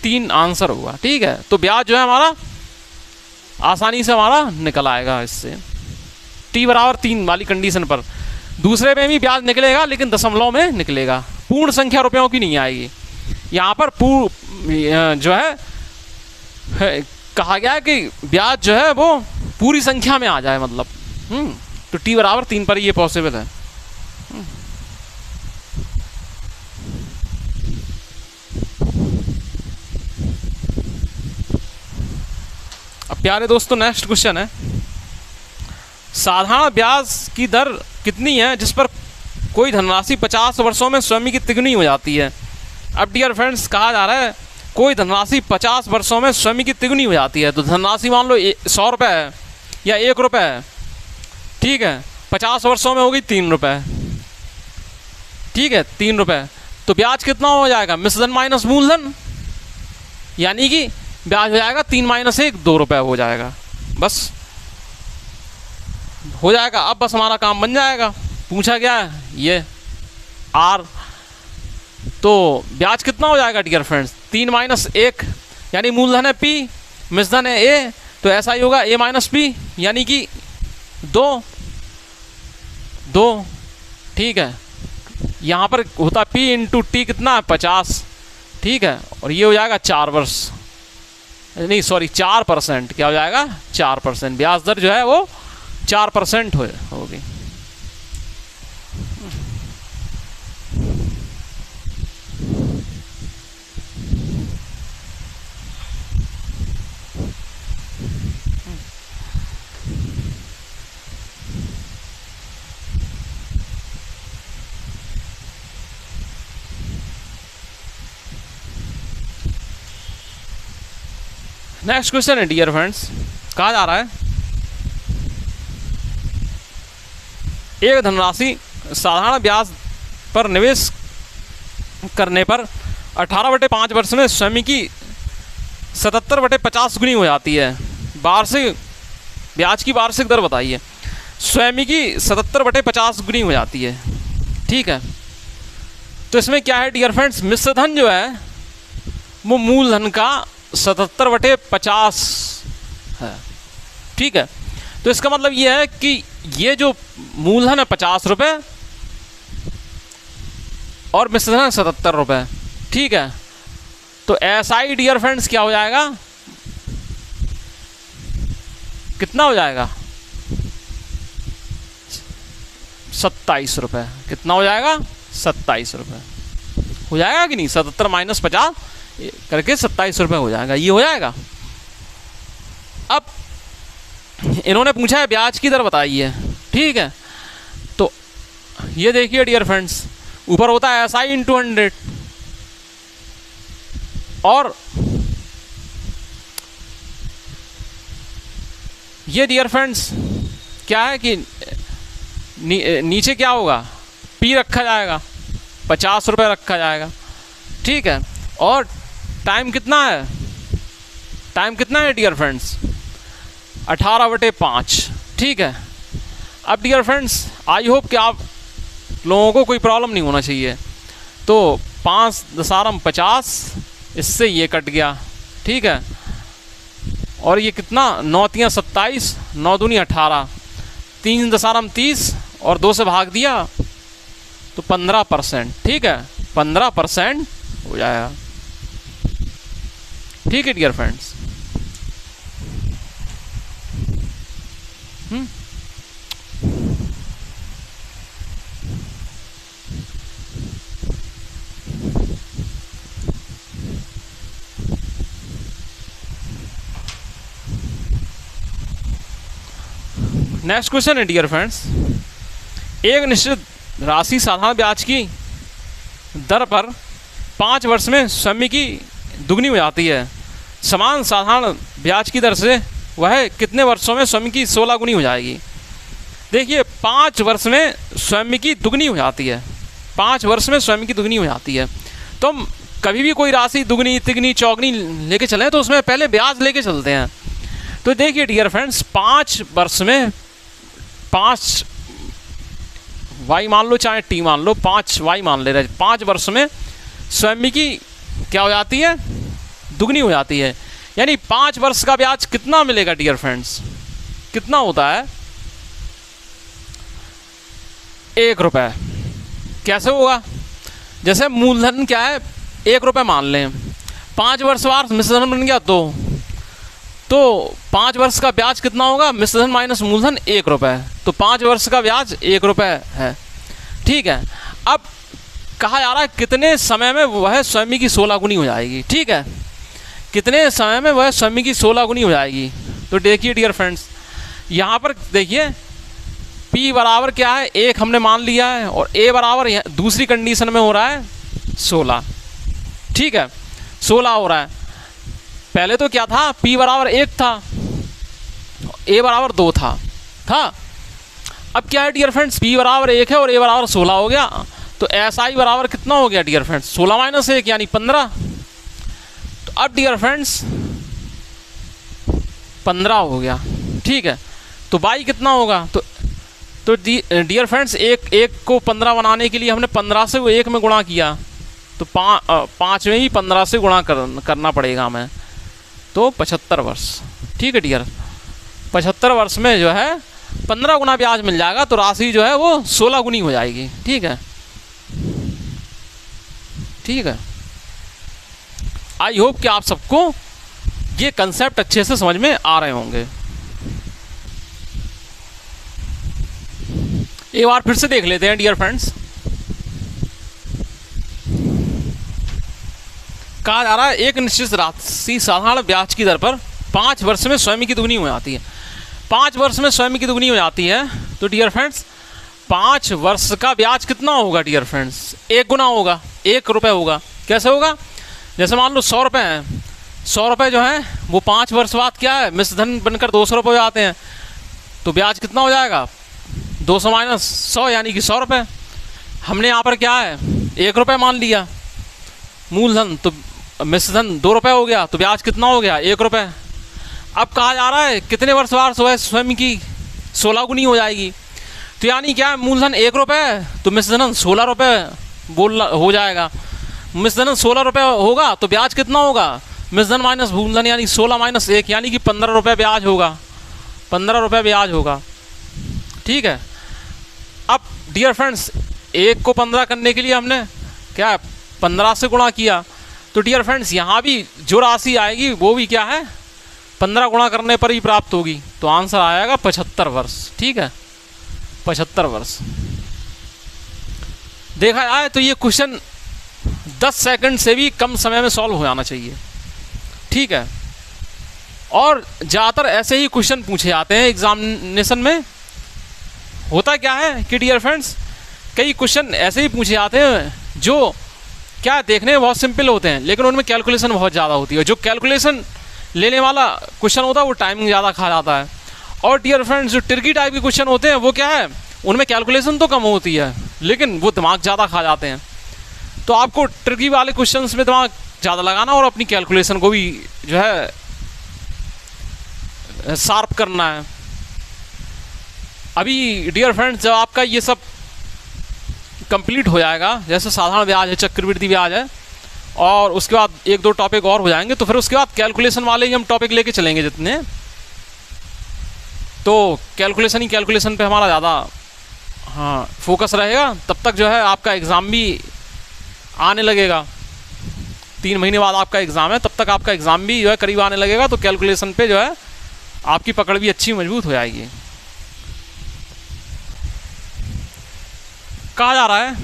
3 आंसर हुआ। ठीक है, तो ब्याज जो है हमारा आसानी से हमारा निकल आएगा इससे। T बराबर 3 वाली कंडीशन पर दूसरे में भी ब्याज निकलेगा, लेकिन दशमलव में निकलेगा, पूर्ण संख्या रुपयों की नहीं आएगी। यहाँ पर जो है कहा गया है कि ब्याज जो है वो पूरी संख्या में आ जाए, मतलब तो T बराबर 3 पर ये पॉसिबल है। अब प्यारे दोस्तों नेक्स्ट क्वेश्चन है, साधारण ब्याज की दर कितनी है जिस पर कोई धनराशि 50 वर्षों में स्वयं की तिगुनी हो जाती है। अब डियर फ्रेंड्स कहा जा रहा है कोई धनराशि 50 वर्षों में स्वयं की तिगुनी हो जाती है, तो धनराशि मान लो 100 रुपये है या 1 रुपये है, ठीक है, 50 वर्षों में होगी 3 रुपये, ठीक है, 3 रुपये, तो ब्याज कितना हो जाएगा, मिश्रधन माइनस मूलधन, यानी कि ब्याज हो जाएगा 3 माइनस 1 2 रुपये हो जाएगा, बस हो जाएगा। अब बस हमारा काम बन जाएगा। पूछा गया है ये आर, तो ब्याज कितना हो जाएगा डियर फ्रेंड्स, 3 माइनस 1, यानी मूलधन है पी, मिश्रधन है ए, तो ऐसा ही होगा ए माइनस पी, यानी कि 2, ठीक है, यहाँ पर होता पी इंटू टी कितना है 50, ठीक है, और ये हो जाएगा 4 वर्ष, नहीं सॉरी 4%, क्या हो जाएगा 4%, ब्याज दर जो है वो 4% होगी। नेक्स्ट क्वेश्चन है डियर फ्रेंड्स, कहा जा रहा है एक धनराशि साधारण ब्याज पर निवेश करने पर 18/5 वर्ष में स्वयं की 77/50 गुनी हो जाती है। वार्षिक ब्याज की वार्षिक दर बताइए। स्वयं की 77/50 गुनी हो जाती है, ठीक है। तो इसमें क्या है डियर फ्रेंड्स, मिश्रधन जो है वो मूलधन का 77/50 है, ठीक है। तो इसका मतलब ये है कि ये जो मूलधन है 50 रुपये और मिश्रधन है 77 रुपये, ठीक है। तो ऐसा ही डियर फ्रेंड्स क्या हो जाएगा, कितना हो जाएगा 27 रुपये, कितना हो जाएगा 27 रुपये हो जाएगा कि नहीं, 77 माइनस 50 करके 27 रुपये हो जाएगा, ये हो जाएगा। अब इन्होंने पूछा है ब्याज की दर बताइए, ठीक है। तो ये देखिए डियर फ्रेंड्स, ऊपर होता है SI इंटू 100 और ये डियर फ्रेंड्स क्या है कि नीचे क्या होगा, P रखा जाएगा, 50 रुपये रखा जाएगा, ठीक है। और टाइम कितना है, टाइम कितना है डियर फ्रेंड्स 18/5, ठीक है। अब डियर फ्रेंड्स आई होप कि आप लोगों को कोई प्रॉब्लम नहीं होना चाहिए। तो 5 दशारम 50, इससे ये कट गया, ठीक है। और ये कितना 9 तियाँ 27, 9 दूनी 18, 3 दशारम 30 और 2 से भाग दिया तो 15%, ठीक है, 15% हो जाएगा, ठीक है डियर फ्रेंड्स। नेक्स्ट क्वेश्चन है डियर फ्रेंड्स, एक निश्चित राशि साधारण ब्याज की दर पर 5 वर्ष में स्वयं की दुगनी हो जाती है। समान साधारण ब्याज की दर से वह कितने वर्षों में स्वयं की 16 गुनी हो जाएगी। देखिए 5 वर्ष में स्वयं की दुगनी हो जाती है, 5 वर्ष में स्वयं की दुगनी हो जाती है। तो हम कभी भी कोई राशि दुगनी तिगनी चौगनी लेके चलें तो उसमें पहले ब्याज लेके चलते हैं। तो देखिए डियर फ्रेंड्स 5 वर्ष में 5 वाई मान लो चाहे टी मान लो, 5 वाई मान ले रहे, 5 वर्ष में स्वयं की क्या हो जाती है, दुगनी हो जाती है। यानी 5 वर्ष का ब्याज कितना मिलेगा डियर फ्रेंड्स, कितना होता है 1 रुपये। कैसे होगा, जैसे मूलधन क्या है 1 रुपये मान लें, 5 वर्ष बाद मिश्रधन बन गया 2, तो 5 वर्ष का ब्याज कितना होगा, मिश्रधन माइनस मूलधन 1 रुपये, तो 5 वर्ष का ब्याज 1 रुपये है, ठीक है। अब कहा जा रहा है कितने समय में वह स्वयं की 16 गुनी हो जाएगी, ठीक है, कितने समय में वह स्वयं की 16 गुनी हो जाएगी। तो देखिए डियर फ्रेंड्स यहाँ पर देखिए P बराबर क्या है 1 हमने मान लिया है और A बराबर दूसरी कंडीशन में हो रहा है 16, ठीक है। 16 हो रहा है। पहले तो क्या था, P बराबर 1 था, A बराबर 2 था। अब क्या है डियर फ्रेंड्स, P बराबर 1 है और A बराबर 16 हो गया, तो SI बराबर कितना हो गया डियर फ्रेंड्स, 16 माइनस 1 यानी 15। तो अब डियर फ्रेंड्स 15 हो गया, ठीक है। तो Y कितना होगा, तो डियर फ्रेंड्स एक को 15 बनाने के लिए हमने 15 से 1 में गुणा किया, तो 5 में ही 15 से गुणा करना पड़ेगा हमें, तो 75 वर्ष, ठीक है डियर। 75 वर्ष में जो है 15 गुना ब्याज मिल जाएगा, तो राशि जो है वो 16 गुनी हो जाएगी, ठीक है। ठीक है, आई होप कि आप सबको ये कंसेप्ट अच्छे से समझ में आ रहे होंगे। एक बार फिर से देख लेते हैं डियर फ्रेंड्स। कहा जा रहा है एक निश्चित राशि साधारण ब्याज की दर पर 5 वर्ष में स्वयं की दुगनी हो जाती है। 5 वर्ष में स्वयं की दुगनी हो जाती है, तो डियर फ्रेंड्स 5 वर्ष का ब्याज कितना होगा डियर फ्रेंड्स, 1 गुना होगा, 1 रुपये होगा। कैसे होगा, जैसे मान लो 100 रुपये हैं, 100 रुपये जो है वो 5 वर्ष बाद क्या है, मिश्र धन बनकर 200 रुपये हो जाते हैं, तो ब्याज कितना हो जाएगा, 200 माइनस 100 यानी कि 100 रुपये। हमने यहाँ पर क्या है 1 रुपये मान लिया मूलधन, तो मिश्र धन 2 रुपये हो गया, तो ब्याज कितना हो गया, 1 रुपये। अब कहा जा रहा है कितने वर्ष बाद स्वयं की 16 गुनी हो जाएगी, तो यानी क्या है मूलधन 1 रुपये, तो मिश्र धन 16 रुपये हो जाएगा। मिश्र धन 16 रुपये होगा तो ब्याज कितना होगा, मिश्र धन माइनस मूलधन यानी 16 माइनस 1 यानी कि 15 रुपये ब्याज होगा, 15 रुपये ब्याज होगा, ठीक है। अब डियर फ्रेंड्स 1 को 15 करने के लिए हमने क्या 15 से गुणा किया, तो डियर फ्रेंड्स यहाँ भी जो राशि आएगी वो भी क्या है 15 गुणा करने पर ही प्राप्त होगी, तो आंसर आएगा 75 वर्ष, ठीक है, 75 वर्ष। देखा जाए तो ये क्वेश्चन 10 सेकंड से भी कम समय में सॉल्व हो जाना चाहिए, ठीक है। और ज़्यादातर ऐसे ही क्वेश्चन पूछे जाते हैं एग्जामिनेशन में। होता क्या है कि डियर फ्रेंड्स कई क्वेश्चन ऐसे ही पूछे जाते हैं जो क्या देखने में बहुत सिंपल होते हैं, लेकिन उनमें कैलकुलेशन बहुत ज़्यादा होती है। जो कैलकुलेशन लेने वाला क्वेश्चन होता है वो टाइमिंग ज़्यादा खा जाता है, और डियर फ्रेंड्स जो ट्रिकी टाइप के क्वेश्चन होते हैं वो क्या है उनमें कैलकुलेशन तो कम होती है लेकिन वो दिमाग ज़्यादा खा जाते हैं। तो आपको ट्रिकी वाले क्वेश्चंस में दिमाग ज़्यादा लगाना और अपनी कैलकुलेशन को भी जो है शार्प करना है। अभी डियर फ्रेंड्स जब आपका ये सब कंप्लीट हो जाएगा, जैसे साधारण ब्याज है, चक्रवृद्धि ब्याज है, और उसके बाद 1-2 टॉपिक और हो जाएंगे, तो फिर उसके बाद कैलकुलेशन वाले ही हम टॉपिक लेके चलेंगे जितने, तो कैलकुलेशन पे हमारा ज़्यादा फोकस रहेगा। तब तक जो है आपका एग्ज़ाम भी आने लगेगा, 3 महीने बाद आपका एग्ज़ाम है, तब तक आपका एग्ज़ाम भी जो है करीब आने लगेगा, तो कैलकुलेशन पे जो है आपकी पकड़ भी अच्छी मजबूत हो जाएगी। कहा जा रहा है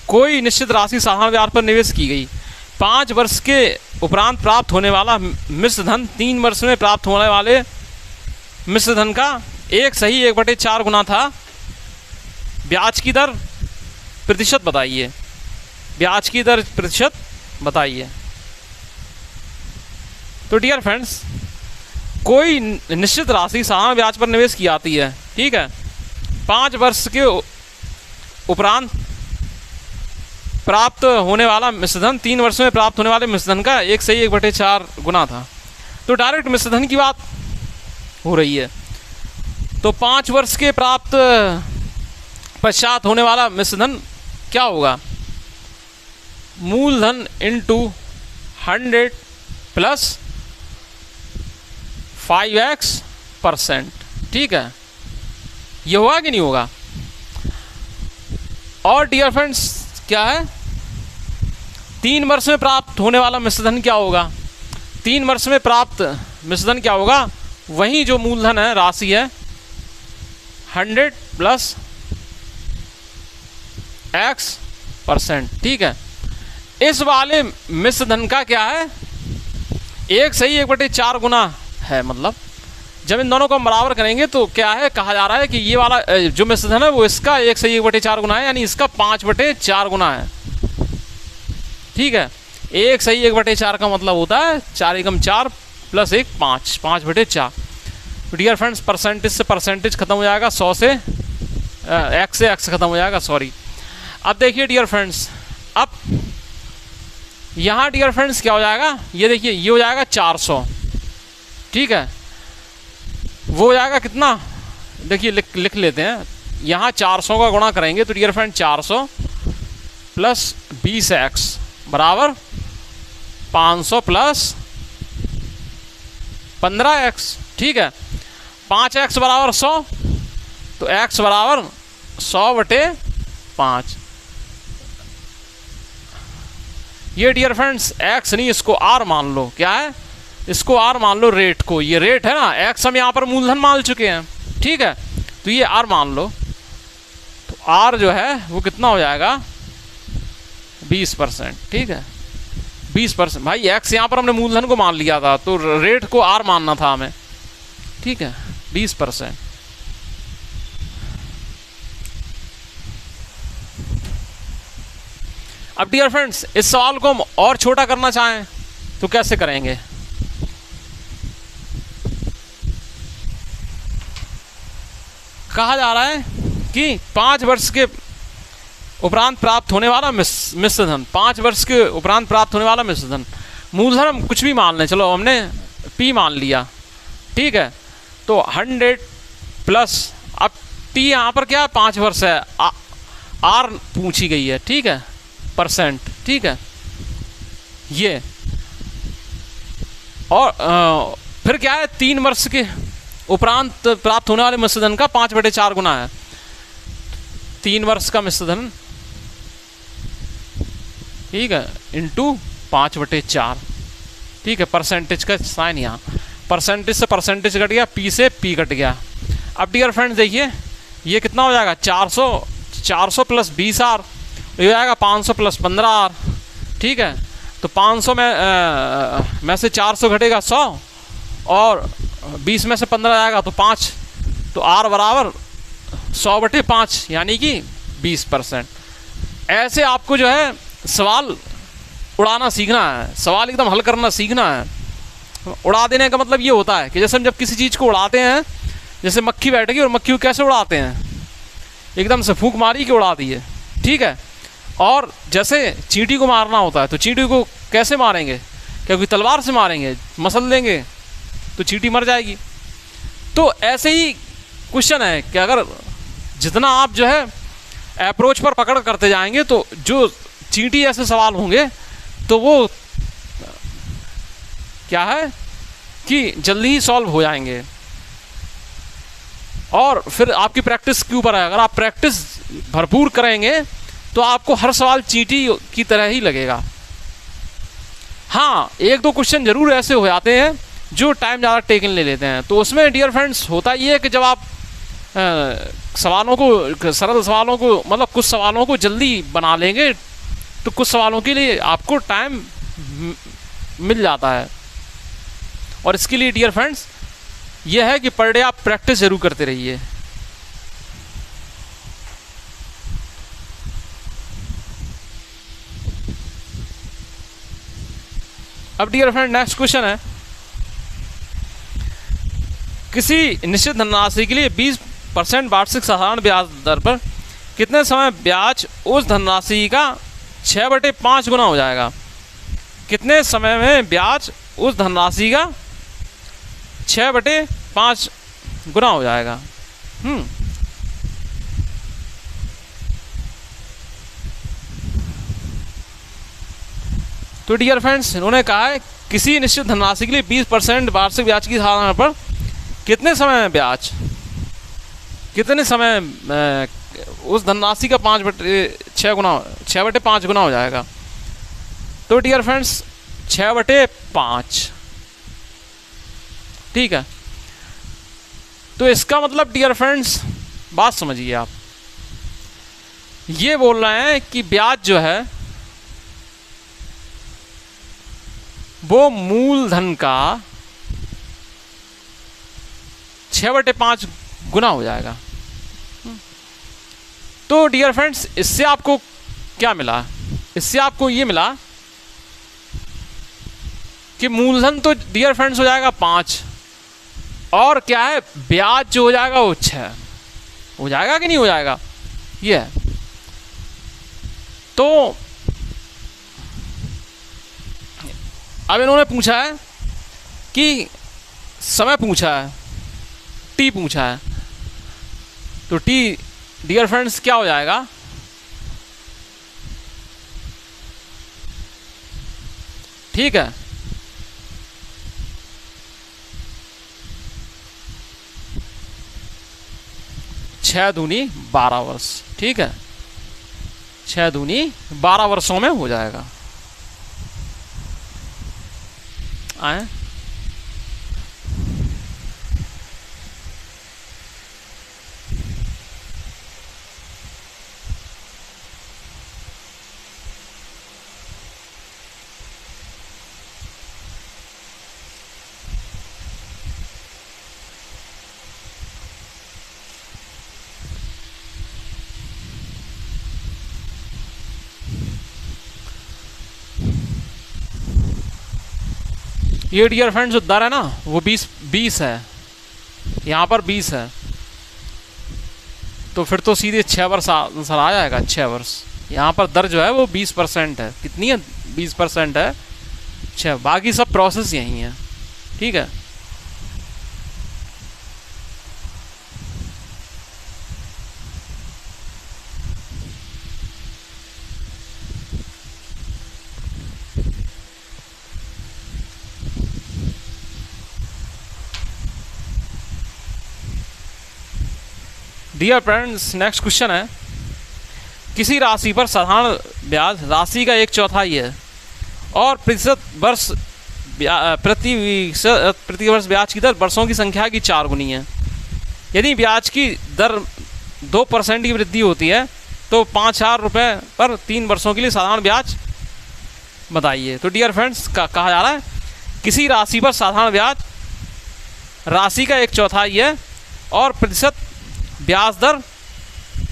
कोई निश्चित राशि साधारण ब्याज पर निवेश की गई, 5 वर्ष के उपरांत प्राप्त होने वाला मिश्र धन 3 वर्ष में प्राप्त होने वाले मिश्र धन का 1/4 गुना था। ब्याज की दर प्रतिशत बताइए, ब्याज की दर प्रतिशत बताइए। तो डियर फ्रेंड्स कोई निश्चित राशि साधारण ब्याज पर निवेश की जाती है, ठीक है, 5 वर्ष के उपरांत प्राप्त होने वाला मिश्रधन 3 वर्ष में प्राप्त होने वाले मिश्रधन का 1/4 गुना था। तो डायरेक्ट मिश्रधन की बात हो रही है, तो 5 वर्ष के प्राप्त पश्चात होने वाला मिश्रधन क्या होगा, मूलधन इंटू 100 प्लस 5x%, ठीक है, ये होगा कि नहीं होगा। और डियर फ्रेंड्स क्या है 3 वर्ष में प्राप्त होने वाला मिश्रधन क्या होगा, 3 वर्ष में प्राप्त मिश्रधन क्या होगा, वही जो मूलधन है राशि है 100 प्लस x%, ठीक है। इस वाले मिश्रधन का क्या है 1/4 गुना है, मतलब जब इन दोनों को हम बराबर करेंगे तो क्या है कहा जा रहा है कि ये वाला जो मिश्रधन है वो इसका 1/4 गुना है, यानी इसका 5/4 गुना है, ठीक है। 1 सही 1/4 का मतलब होता है 4 एकम 4 प्लस 1 5, 5/4। तो डियर फ्रेंड्स परसेंटेज से परसेंटेज खत्म हो जाएगा, 100 से एक्स से एक्स खत्म हो जाएगा, सॉरी। अब देखिए डियर फ्रेंड्स, अब यहाँ डियर फ्रेंड्स क्या हो जाएगा, ये देखिए ये हो जाएगा 400, ठीक है। वो हो जाएगा कितना, देखिए लिख लेते हैं। यहाँ 400 का गुणा करेंगे तो डियर फ्रेंड 400 प्लस 20x बराबर 500 प्लस 15x, ठीक है। 5x बराबर 100, तो x बराबर 100/5। ये डियर फ्रेंड्स x नहीं, इसको r मान लो। क्या है, इसको r मान लो, रेट को। ये रेट है ना, x हम यहाँ पर मूलधन मान चुके हैं, ठीक है। तो ये r मान लो, तो r जो है वो कितना हो जाएगा 20%, ठीक है। 20% भाई, x यहाँ पर हमने मूलधन को मान लिया था, तो रेट को r मानना था हमें, ठीक है। 20%। अब डियर फ्रेंड्स इस सवाल को हम और छोटा करना चाहें तो कैसे करेंगे। कहा जा रहा है कि 5 वर्ष के उपरांत प्राप्त होने वाला मिश्र धन, 5 वर्ष के उपरांत प्राप्त होने वाला मिश्र धन। मूलधन हम कुछ भी मान लें, चलो हमने P मान लिया, ठीक है। तो 100 प्लस, अब T यहाँ पर क्या है 5 वर्ष है, R पूछी गई है, ठीक है, परसेंट, ठीक है। ये और फिर क्या है 3 वर्ष के उपरांत प्राप्त होने वाले मिश्र धन का 5/4 गुना है। 3 वर्ष का मिश्र धन, ठीक है, इंटू 5/4, ठीक है। परसेंटेज का साइन यहाँ, परसेंटेज से परसेंटेज कट गया, पी से पी कट गया। अब डियर फ्रेंड्स देखिए ये कितना हो जाएगा 400 प्लस 20R, ये हो जाएगा 500 प्लस 15R, ठीक है। तो 500 में से 400 घटेगा 100 और 20 में से 15 आएगा तो 5, तो R बराबर 100/5 यानी कि 20%। ऐसे आपको जो है सवाल उड़ाना सीखना है, सवाल एकदम हल करना सीखना है। उड़ा देने का मतलब ये होता है कि जैसे हम जब किसी चीज़ को उड़ाते हैं, जैसे मक्खी बैठेगी और मक्खी को कैसे उड़ाते हैं, एकदम से फूंक मारी के उड़ा दी है, ठीक है। और जैसे चींटी को मारना होता है तो चींटी को कैसे मारेंगे, क्योंकि तलवार से मारेंगे, मसल देंगे तो चींटी मर जाएगी। तो ऐसे ही क्वेश्चन है कि अगर जितना आप जो है अप्रोच पर पकड़ करते जाएंगे तो जो चींटी ऐसे सवाल होंगे तो वो क्या है कि जल्दी ही सॉल्व हो जाएंगे। और फिर आपकी प्रैक्टिस के ऊपर है, अगर आप प्रैक्टिस भरपूर करेंगे तो आपको हर सवाल चींटी की तरह ही लगेगा। हाँ, 1-2 क्वेश्चन जरूर ऐसे हो जाते हैं जो टाइम ज़्यादा टेकन ले लेते हैं, तो उसमें डियर फ्रेंड्स होता ये है कि जब आप सवालों को, सरल सवालों को, मतलब कुछ सवालों को जल्दी बना लेंगे तो कुछ सवालों के लिए आपको टाइम मिल जाता है। और इसके लिए डियर फ्रेंड्स यह है कि पर डे आप प्रैक्टिस जरूर करते रहिए। अब डियर फ्रेंड नेक्स्ट क्वेश्चन है, किसी निश्चित धनराशि के लिए 20% वार्षिक साधारण ब्याज दर पर कितने समय ब्याज उस धनराशि का 6/5 गुना हो जाएगा। कितने समय में ब्याज उस धनराशि का 6/5 गुना हो जाएगा। तो डियर फ्रेंड्स इन्होंने कहा है किसी निश्चित धनराशि के लिए 20% वार्षिक ब्याज की साधारण पर कितने समय में ब्याज, कितने समय उस धनराशि का 6/5 गुना हो जाएगा। तो डियर फ्रेंड्स 6/5, ठीक है। तो इसका मतलब डियर फ्रेंड्स बात समझिए आप, ये बोल रहे हैं कि ब्याज जो है वो मूलधन का 6/5 गुना हो जाएगा। तो डियर फ्रेंड्स इससे आपको क्या मिला, इससे आपको ये मिला कि मूलधन तो डियर फ्रेंड्स हो जाएगा 5, और क्या है ब्याज जो हो जाएगा वो 6 हो जाएगा कि नहीं हो जाएगा, ये है। तो अब इन्होंने पूछा है कि समय पूछा है, टी पूछा है, तो टी डियर फ्रेंड्स क्या हो जाएगा, ठीक है, छः दूनी 12 वर्ष, ठीक है, 6 दूनी 12 वर्षों में हो जाएगा। आए ये डियर फ्रेंड्स जो दर है ना वो 20 है, यहाँ पर 20 है, तो फिर तो सीधे 6 वर्ष आंसर आ जाएगा, 6 वर्ष। यहाँ पर दर जो है वो 20% है, कितनी है 20% है 6, बाकी सब प्रोसेस यही है, ठीक है। डियर फ्रेंड्स नेक्स्ट क्वेश्चन है, किसी राशि पर साधारण ब्याज राशि का 1/4 है और प्रति वर्ष ब्याज की दर वर्षों की संख्या की 4 गुनी है। यदि ब्याज की दर 2% की वृद्धि होती है तो 5,000 रुपये पर 3 वर्षों के लिए साधारण ब्याज बताइए। तो डियर फ्रेंड्स कहा जा रहा है किसी राशि पर साधारण ब्याज राशि का 1/4 है और प्रतिशत ब्याज दर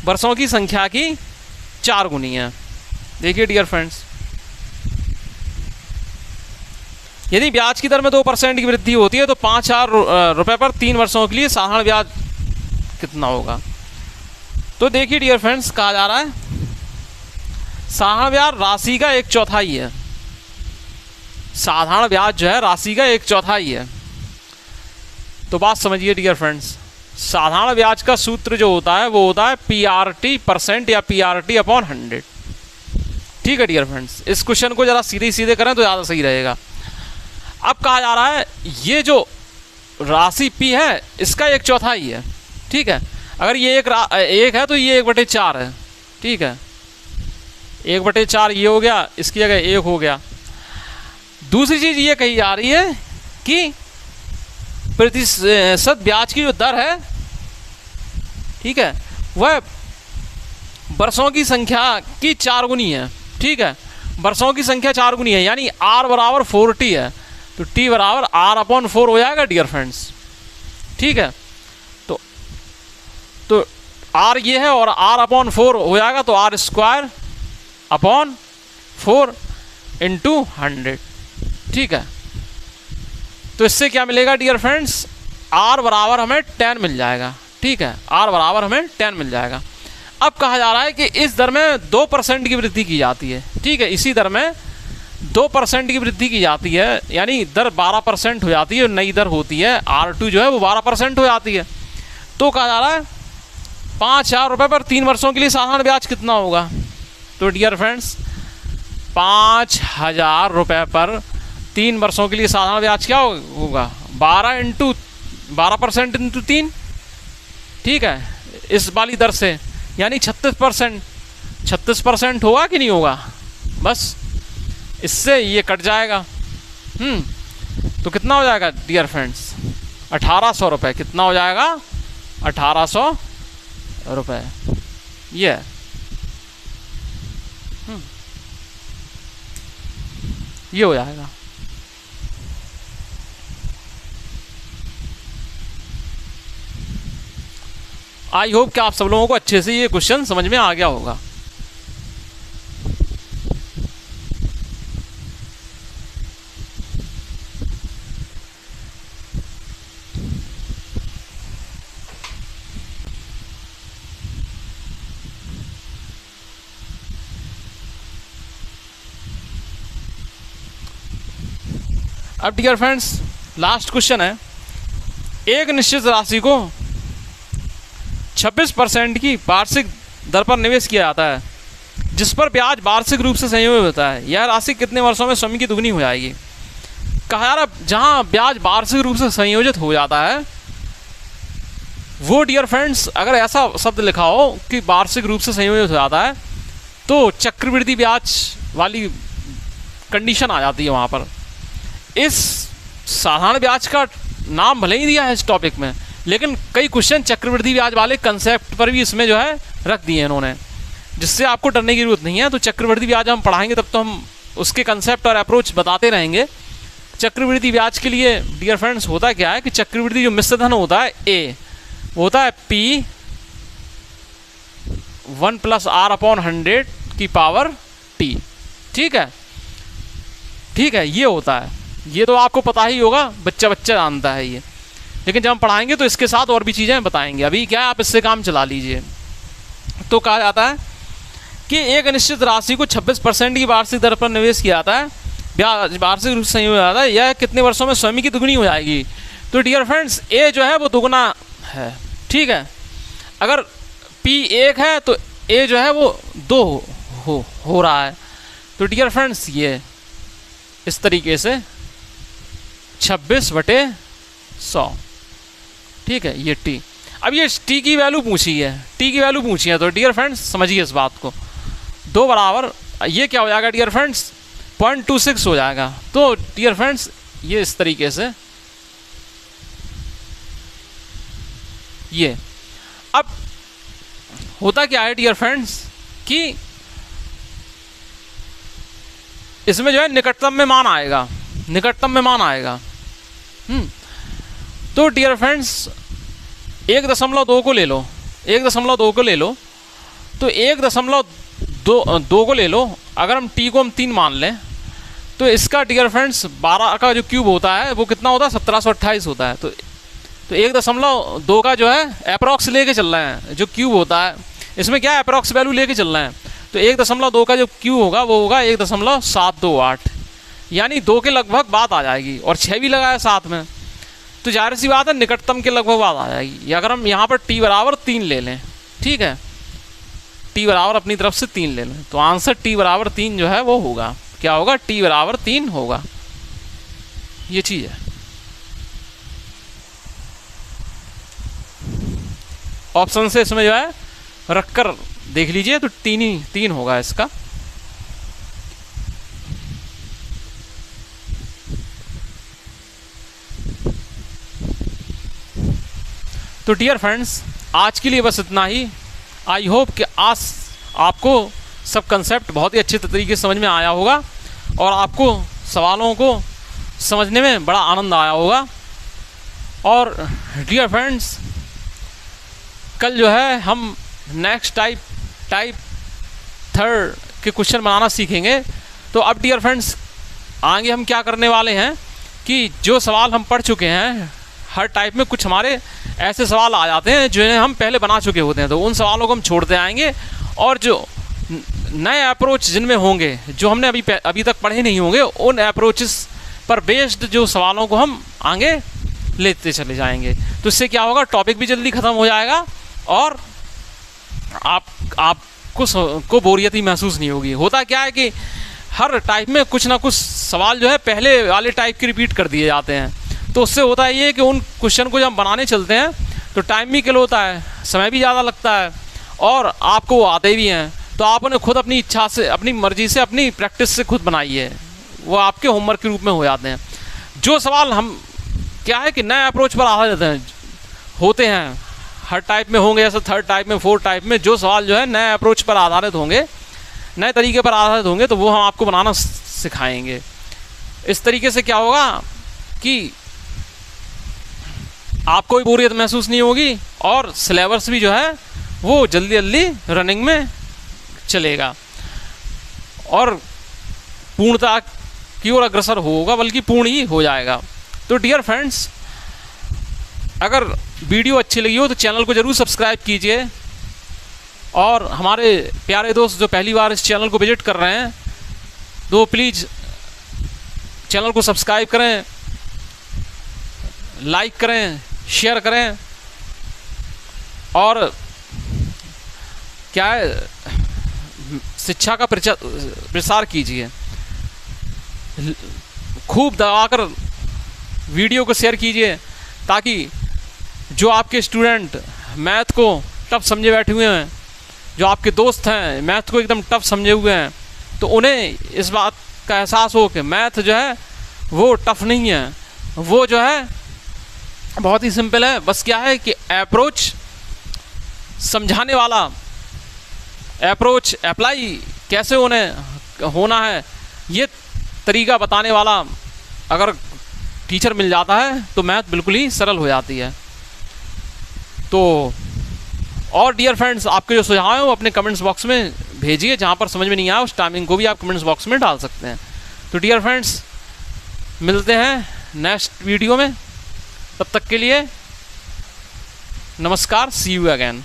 वर्षों की संख्या की 4 गुनी है। देखिए डियर फ्रेंड्स, यदि ब्याज की दर में 2% की वृद्धि होती है तो 5,000 रुपये पर 3 वर्षों के लिए साधारण ब्याज कितना होगा। तो देखिए डियर फ्रेंड्स कहा जा रहा है साधारण ब्याज राशि का 1/4 है, साधारण ब्याज जो है राशि का 1/4 है। तो बात समझिए डियर फ्रेंड्स, साधारण ब्याज का सूत्र जो होता है वो होता है PRT% या PRT/100, ठीक है डियर फ्रेंड्स। इस क्वेश्चन को जरा सीधे सीधे करें तो ज़्यादा सही रहेगा। अब कहा जा रहा है ये जो राशि P है इसका 1/4 है, ठीक है। अगर ये एक है तो ये 1/4 है, ठीक है, 1/4 ये हो गया, इसकी जगह 1 हो गया। दूसरी चीज़ ये कही जा रही है कि प्रतिशत ब्याज की जो दर है, ठीक है, वह वर्षों की संख्या की 4 गुनी है, ठीक है, वर्षों की संख्या 4 गुनी है, यानी R बराबर 4T है तो T बराबर R/4 हो जाएगा डियर फ्रेंड्स, ठीक है। तो R ये है और R/4 हो जाएगा तो R²/4 × 100, ठीक है। तो इससे क्या मिलेगा डियर फ्रेंड्स, R बराबर हमें 10 मिल जाएगा, ठीक है, R बराबर हमें 10 मिल जाएगा। अब कहा जा रहा है कि इस दर में 2% की वृद्धि की जाती है, ठीक है, इसी दर में 2% की वृद्धि की जाती है, यानी दर 12% हो जाती है, नई दर होती है R2 जो है वो 12% हो जाती है। तो कहा जा रहा है 5,000 रुपये पर 3 वर्षों के लिए साधारण ब्याज कितना होगा। तो डियर फ्रेंड्स 5,000 रुपये पर 3 वर्षों के लिए साधारण ब्याज क्या होगा, 12% × 3, ठीक है, इस वाली दर से, यानी 36% होगा कि नहीं होगा, बस इससे ये कट जाएगा। तो कितना हो जाएगा डियर फ्रेंड्स, 1,800 रुपये, कितना हो जाएगा 1,800 रुपये, ये ये हो जाएगा। आई होप कि आप सब लोगों को अच्छे से ये क्वेश्चन समझ में आ गया होगा। अब डियर फ्रेंड्स लास्ट क्वेश्चन है, एक निश्चित राशि को 26% की वार्षिक दर पर निवेश किया जाता है जिस पर ब्याज वार्षिक रूप से संयोजित होता है, यह राशि कितने वर्षों में स्वयं की दुगनी हो जाएगी। कहा जा रहा जहाँ ब्याज वार्षिक रूप से संयोजित हो जाता है वो डियर फ्रेंड्स अगर ऐसा शब्द लिखा हो कि वार्षिक रूप से संयोजित हो जाता है तो चक्रवृद्धि ब्याज वाली कंडीशन आ जाती है वहाँ पर। इस साधारण ब्याज का नाम भले ही दिया है इस टॉपिक में, लेकिन कई क्वेश्चन चक्रवृद्धि ब्याज वाले कंसेप्ट पर भी इसमें जो है रख दिए हैं इन्होंने, जिससे आपको डरने की जरूरत नहीं है। तो चक्रवृद्धि ब्याज हम पढ़ाएंगे तब तो हम उसके कंसेप्ट और अप्रोच बताते रहेंगे। चक्रवृद्धि ब्याज के लिए डियर फ्रेंड्स होता क्या है कि चक्रवृद्धि जो मिश्र धन होता है ए, वो होता है P 1 + R/100 की पावर T। ठीक है, ठीक है, ये होता है, ये तो आपको पता ही होगा, बच्चा बच्चा जानता है ये, लेकिन जब हम पढ़ाएंगे तो इसके साथ और भी चीज़ें बताएंगे। अभी क्या है, आप इससे काम चला लीजिए। तो कहा जाता है कि एक निश्चित राशि को 26% की वार्षिक दर पर निवेश किया जाता है, ब्याज वार्षिक रूप से संयोजित हो जाता है, यह कितने वर्षों में स्वयं की दुगनी हो जाएगी। तो डियर फ्रेंड्स ए जो है वो दुगना है। ठीक है, अगर P 1 है तो ए जो है वो 2 हो रहा है। तो डियर फ्रेंड्स ये इस तरीके से 26/100। ठीक है, ये T। अब ये T की वैल्यू पूछी है, T की वैल्यू पूछी है, तो डियर फ्रेंड्स समझिए इस बात को। 2 बराबर ये क्या हो जाएगा डियर फ्रेंड्स 0.26 हो जाएगा। तो डियर फ्रेंड्स ये इस तरीके से ये अब होता क्या है डियर फ्रेंड्स कि इसमें जो है निकटतम में मान आएगा, निकटतम में मान आएगा। तो डियर फ्रेंड्स 1.2 को ले लो, 1.2 को ले लो, तो 1.2 को ले लो। अगर हम T को हम 3 मान लें तो इसका डियर फ्रेंड्स 12 का जो क्यूब होता है वो कितना होता है 1728 होता है। तो 1.2 का जो है अप्रॉक्स लेके चल रहे हैं, जो क्यूब होता है इसमें क्या है अप्रॉक्स वैल्यू लेके चल रहे हैं। तो 1.2 का जो क्यूब होगा वो होगा 1.728, यानी 2 के लगभग बात आ जाएगी, और 6 भी लगाया साथ में, तो जाहिर सी बात है निकटतम के लगभग बात आ जाएगी। या अगर हम यहाँ पर T बराबर 3 ले लें, ठीक है, T बराबर अपनी तरफ से 3 ले लें, तो आंसर T बराबर 3 जो है वो होगा, क्या होगा, T बराबर 3 होगा। ये चीज़ है। ऑप्शन से इसमें जो है रखकर देख लीजिए तो 3 होगा इसका। तो डियर फ्रेंड्स आज के लिए बस इतना ही। आई होप कि आज आपको सब कंसेप्ट बहुत ही अच्छे तरीके से समझ में आया होगा और आपको सवालों को समझने में बड़ा आनंद आया होगा। और डियर फ्रेंड्स कल जो है हम नेक्स्ट टाइप 3 के क्वेश्चन बनाना सीखेंगे। तो अब डियर फ्रेंड्स आगे हम क्या करने वाले हैं कि जो सवाल हम पढ़ चुके हैं, हर टाइप में कुछ हमारे ऐसे सवाल आ जाते हैं जिन्हें हम पहले बना चुके होते हैं, तो उन सवालों को हम छोड़ते आएंगे, और जो नए अप्रोच जिनमें होंगे जो हमने अभी तक पढ़े नहीं होंगे, उन अप्रोचेस पर बेस्ड जो सवालों को हम आगे लेते चले जाएंगे। तो इससे क्या होगा, टॉपिक भी जल्दी ख़त्म हो जाएगा और आपको बोरियत ही महसूस नहीं होगी। होता क्या है कि हर टाइप में कुछ ना कुछ सवाल जो है पहले वाले टाइप के रिपीट कर दिए जाते हैं, तो उससे होता है ये कि उन क्वेश्चन को जब हम बनाने चलते हैं तो टाइम भी किल होता है, समय भी ज़्यादा लगता है, और आपको वो आते भी हैं। तो आप उन्हें खुद अपनी इच्छा से, अपनी मर्जी से, अपनी प्रैक्टिस से खुद बनाइए, वो आपके होमवर्क के रूप में हो जाते हैं। जो सवाल हम क्या है कि नए अप्रोच पर आधारित होते हैं, हर टाइप में होंगे, जैसे 3rd टाइप में 4th टाइप में जो सवाल जो है नए अप्रोच पर आधारित होंगे, नए तरीके पर आधारित होंगे, तो वो हम आपको बनाना सिखाएंगे। इस तरीके से क्या होगा कि आपको भी बोरियत महसूस नहीं होगी और सिलेबस भी जो है वो जल्दी जल्दी रनिंग में चलेगा और पूर्णता की ओर अग्रसर होगा, बल्कि पूर्ण ही हो जाएगा। तो डियर फ्रेंड्स अगर वीडियो अच्छी लगी हो तो चैनल को ज़रूर सब्सक्राइब कीजिए, और हमारे प्यारे दोस्त जो पहली बार इस चैनल को विजिट कर रहे हैं तो प्लीज़ चैनल को सब्सक्राइब करें लाइक करें, शेयर करें और क्या है, शिक्षा का प्रसार कीजिए। खूब दबाकर वीडियो को शेयर कीजिए ताकि जो आपके स्टूडेंट मैथ को टफ समझे बैठे हुए हैं, जो आपके दोस्त हैं मैथ को एकदम टफ समझे हुए हैं, तो उन्हें इस बात का एहसास हो कि मैथ जो है वो टफ नहीं है, वो जो है बहुत ही सिंपल है। बस क्या है कि अप्रोच समझाने वाला, अप्रोच अप्लाई कैसे उन्हें होना है, ये तरीका बताने वाला अगर टीचर मिल जाता है तो मैथ बिल्कुल ही सरल हो जाती है। तो और डियर फ्रेंड्स, आपके जो सुझाव हैं वो अपने कमेंट्स बॉक्स में भेजिए। जहाँ पर समझ में नहीं आया उस टाइमिंग को भी आप कमेंट्स बॉक्स में डाल सकते हैं। तो डियर फ्रेंड्स, मिलते हैं नेक्स्ट वीडियो में, तब तक के लिए नमस्कार, सी यू अगेन।